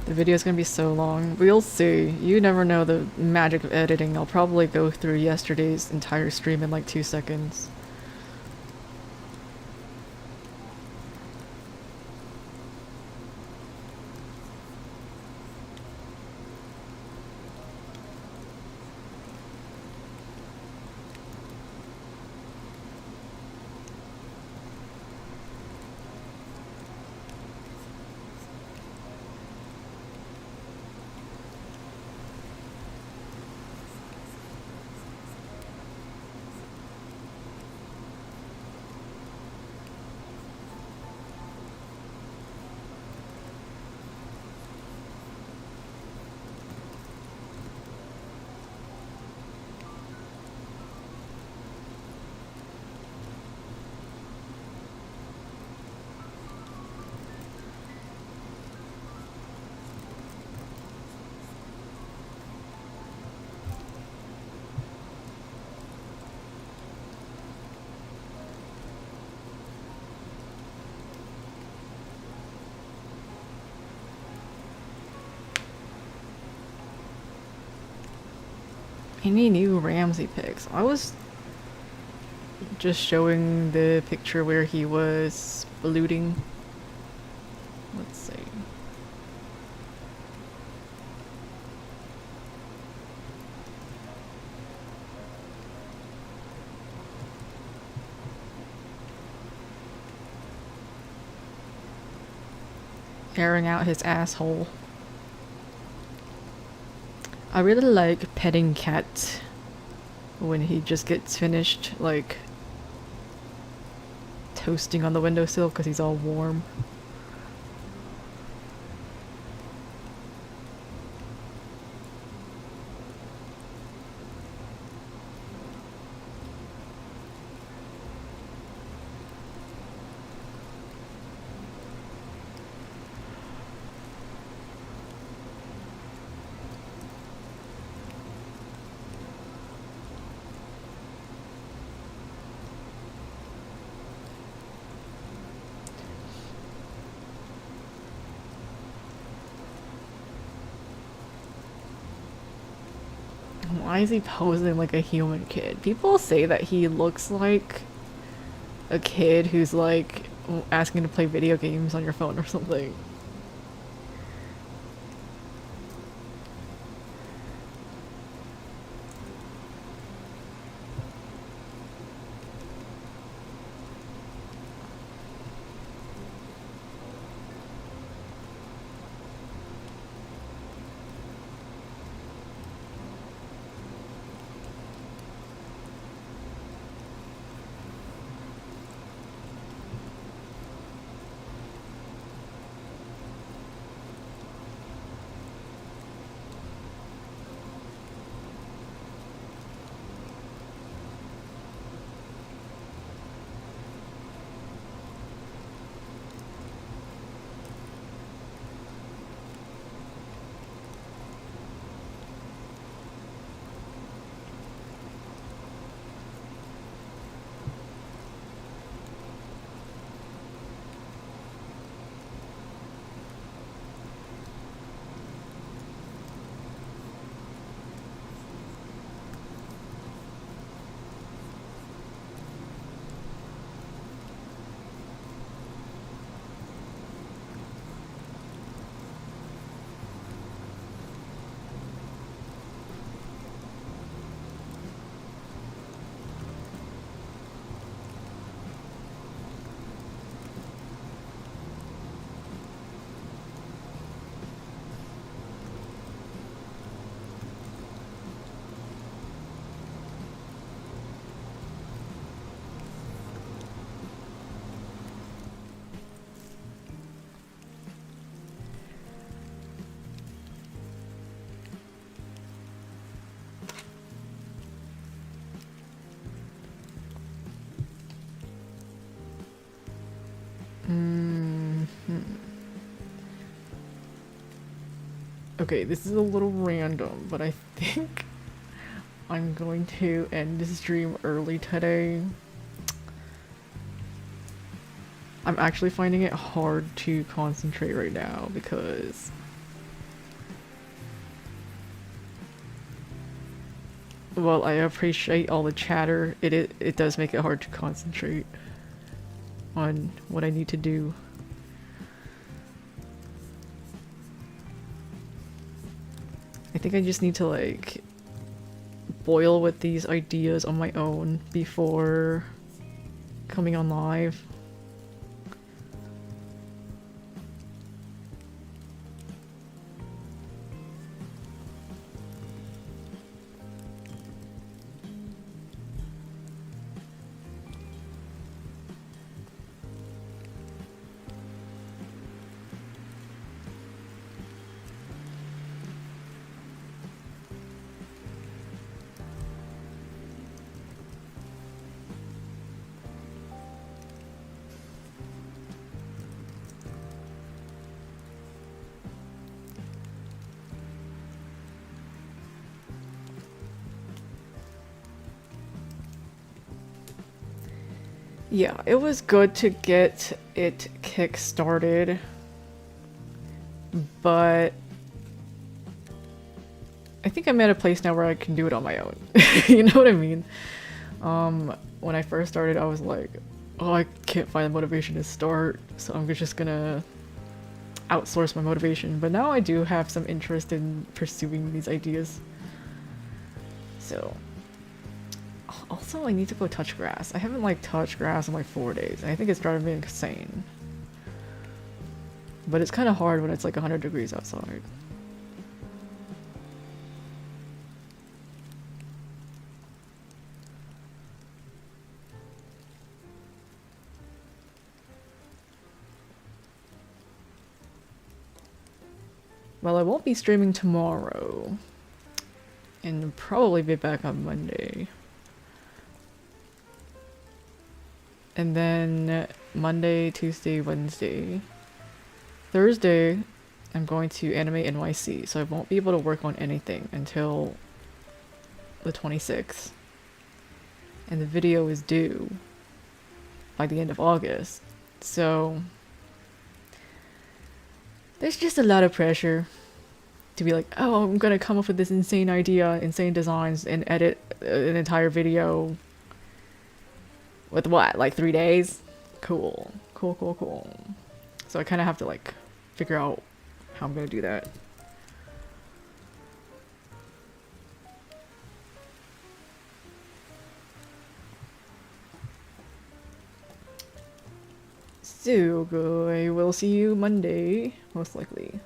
The video's gonna be so long. We'll see. You never know the magic of editing. I'll probably go through yesterday's entire stream in like 2 seconds. Any new Ramsey pics? I was just showing the picture where he was looting. Let's see. Airing out his asshole. I really like petting Cat when he just gets finished, like, toasting on the windowsill because he's all warm. Why is he posing like a human kid? People say that he looks like a kid who's like asking to play video games on your phone or something. Okay, this is a little random, but I think I'm going to end this stream early today. I'm actually finding it hard to concentrate right now because while I appreciate all the chatter, it does make it hard to concentrate on what I need to do. I think I just need to like boil with these ideas on my own before coming on live. Yeah, it was good to get it kick-started, but I think I'm at a place now where I can do it on my own. You know what I mean? When I first started, I was like, oh, I can't find the motivation to start, so I'm just gonna outsource my motivation. But now I do have some interest in pursuing these ideas. So, also I need to go touch grass. I haven't like touched grass in like 4 days, and I think it's driving me insane. But it's kind of hard when it's like 100 degrees outside. Well, I won't be streaming tomorrow, and probably be back on Monday. And then Monday, Tuesday, Wednesday. Thursday, I'm going to Anime NYC, so I won't be able to work on anything until the 26th. And the video is due by the end of August. So there's just a lot of pressure to be like, oh, I'm gonna come up with this insane idea, insane designs, and edit an entire video with what, like 3 days? Cool. Cool, cool, cool. So I kind of have to like figure out how I'm gonna do that. So, I will see you Monday, most likely.